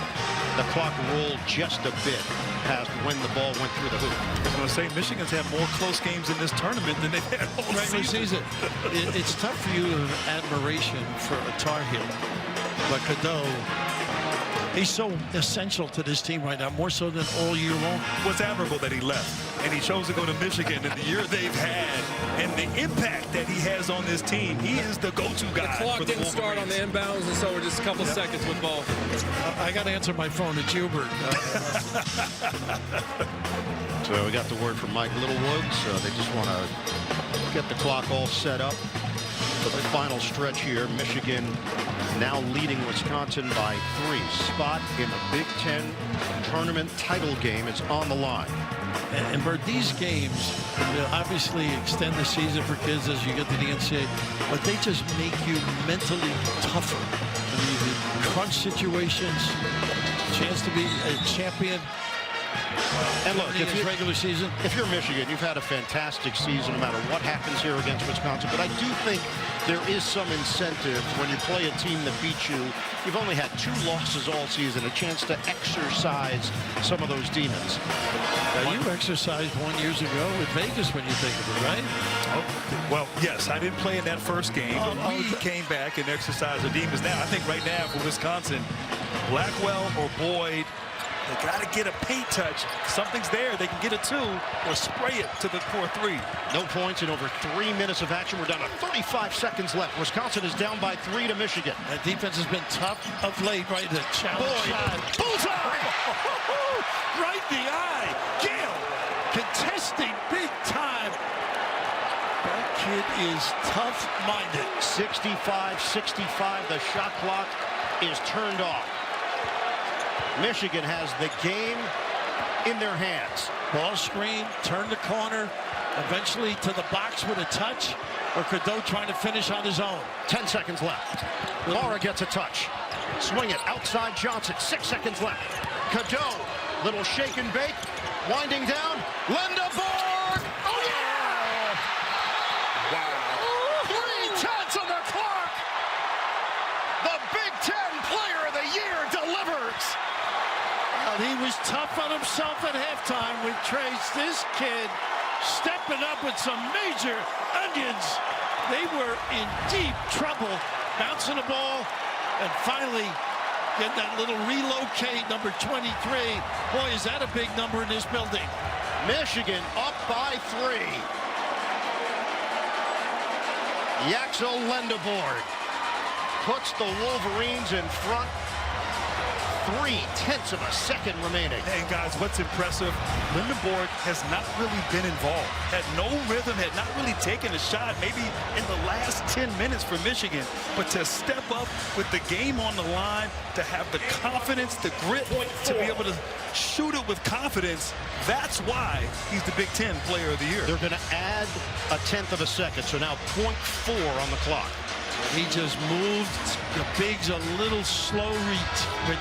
the clock rolled just a bit past when the ball went through the hoop. I was going to say, Michigan's had more close games in this tournament than they've had all season. It's tough for you to have admiration for a Tar Heel, but Cadeau, he's so essential to this team right now, more so than all year long. What's admirable that he left, and he chose to go to Michigan, and the year they've had, and the impact that he has on this team. He is the go-to guy. The clock didn't start on the inbounds, and so we're just a couple seconds with ball. I got to answer my phone. It's Hubert. So we got the word from Mike Littlewoods. They just want to get the clock all set up for the final stretch here. Michigan now leading Wisconsin by 3. Spot in the Big Ten tournament title game is on the line. And Bert, these games obviously extend the season for kids as you get to the NCAA, but they just make you mentally tougher. I mean, the crunch situations, chance to be a champion. And look, if you're Michigan, you've had a fantastic season no matter what happens here against Wisconsin. But I do think there is some incentive when you play a team that beats you. You've only had 2 losses all season, a chance to exercise some of those demons. Now, you exercised 1 year ago with Vegas when you think of it, right? Oh, well, yes, I didn't play in that first game, but we came back and exercised the demons. Now, I think right now for Wisconsin, Blackwell or Boyd, they got to get a paint touch. Something's there. They can get a 2 or spray it to the 4-3. No points in over 3 minutes of action. We're down to 35 seconds left. Wisconsin is down by 3 to Michigan. That defense has been tough of late, right? The challenge shot. Bullseye! Right in the eye. Gill contesting big time. That kid is tough-minded. 65-65. The shot clock is turned off. Michigan has the game in their hands. Ball screen, turn the corner, eventually to the box with a touch, or Cadeau trying to finish on his own. 10 seconds left. Mara gets a touch. Swing it outside Johnson. 6 seconds left. Cadeau Little shake and bake. Winding down. Lindeborg. Oh, yeah! Wow. 3/10 on the clock. The Big Ten Player of the Year delivers. Well, he was tough on himself at halftime with Trace. This kid stepping up with some major onions. They were in deep trouble, bouncing the ball, and finally get that little relocate, number 23. Boy, is that a big number in this building. Michigan up by 3. Yaxel Lindeborg puts the Wolverines in front. 3/10 of a second remaining. And guys, what's impressive, Lindeborg has not really been involved. Had no rhythm, had not really taken a shot, maybe in the last 10 minutes for Michigan. But to step up with the game on the line, to have the confidence, the grit, to be able to shoot it with confidence, that's why he's the Big Ten Player of the Year. They're going to add 1/10 of a second, so now 0.4 on the clock. He just moved the bigs a little slow with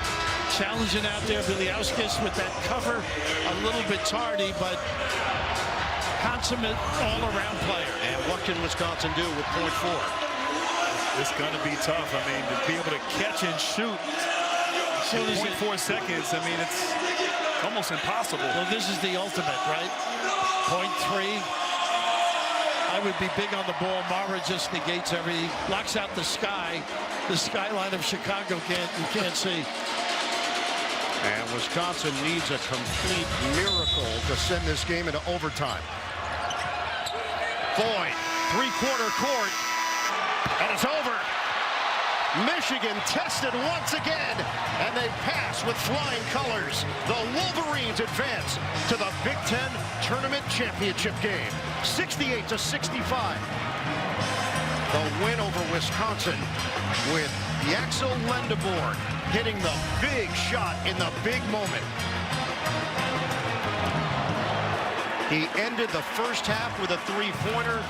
challenging out there. Biliauskas with that cover, a little bit tardy, but consummate all-around player. And what can Wisconsin do with 0.4? It's going to be tough. I mean, to be able to catch and shoot in 0.4 seconds, I mean, it's almost impossible. Well, this is the ultimate, right? 0.3. I would be big on the ball. Mara just negates blocks out the skyline of Chicago. You can't see. And Wisconsin needs a complete miracle to send this game into overtime. Boyd, three-quarter court, and it's over. Michigan tested once again, and they pass with flying colors. The Wolverines advance to the Big Ten Tournament Championship game, 68-65. The win over Wisconsin with Yaxel Lindeborg hitting the big shot in the big moment. He ended the first half with a three-pointer,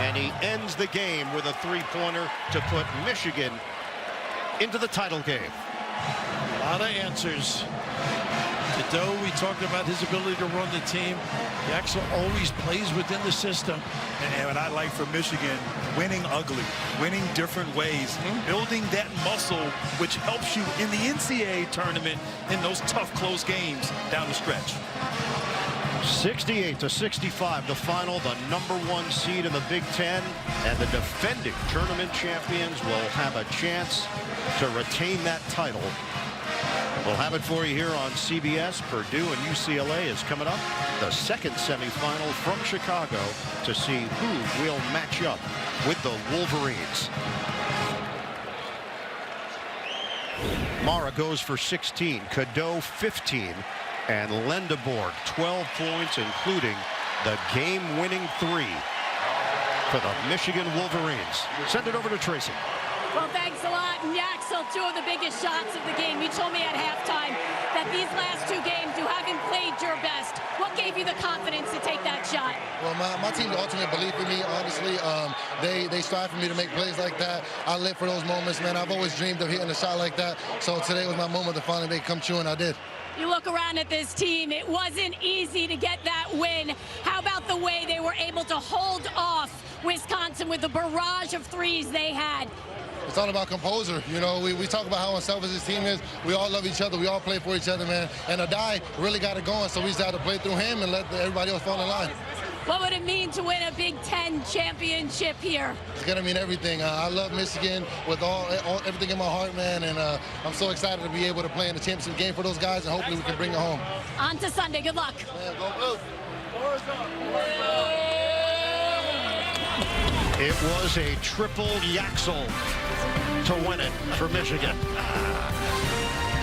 and he ends the game with a three-pointer to put Michigan into the title game. A lot of answers. Cadeau, we talked about his ability to run the team. Yaxel always plays within the system. And what I like from Michigan, winning ugly, winning different ways, building that muscle, which helps you in the NCAA tournament in those tough, close games down the stretch. 68-65, the final, the #1 seed in the Big Ten, and the defending tournament champions will have a chance to retain that title. We'll have it for you here on CBS. Purdue and UCLA is coming up. The second semifinal from Chicago to see who will match up with the Wolverines. Mara goes for 16, Cadeau 15, and Lindeborg 12 points, including the game-winning 3 for the Michigan Wolverines. Send it over to Tracy. Well, thanks a lot. And Yaxel, 2 of the biggest shots of the game. You told me at halftime that these last 2 games you haven't played your best. What gave you the confidence to take that shot? Well, my team's ultimate belief in me, honestly. They strive for me to make plays like that. I live for those moments, man. I've always dreamed of hitting a shot like that. So today was my moment to finally make it come true, and I did. You look around at this team, it wasn't easy to get that win. How about the way they were able to hold off Wisconsin with the barrage of threes they had? It's all about composure. You know, we talk about how unselfish this team is. We all love each other. We all play for each other, man. And Adai really got it going, so we just had to play through him and let everybody else fall in line. What would it mean to win a Big Ten championship here? It's going to mean everything. I love Michigan with everything in my heart, man, and I'm so excited to be able to play in the championship game for those guys, and hopefully we can bring it home. On to Sunday. Good luck. Man, go Blue. It was a triple Yaxel to win it for Michigan.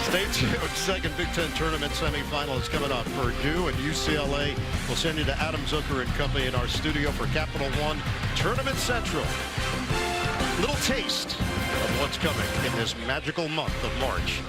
Stay tuned. Second Big Ten tournament semifinal is coming up. Purdue and UCLA. We'll send you to Adam Zucker and company in our studio for Capital One Tournament Central. Little taste of what's coming in this magical month of March.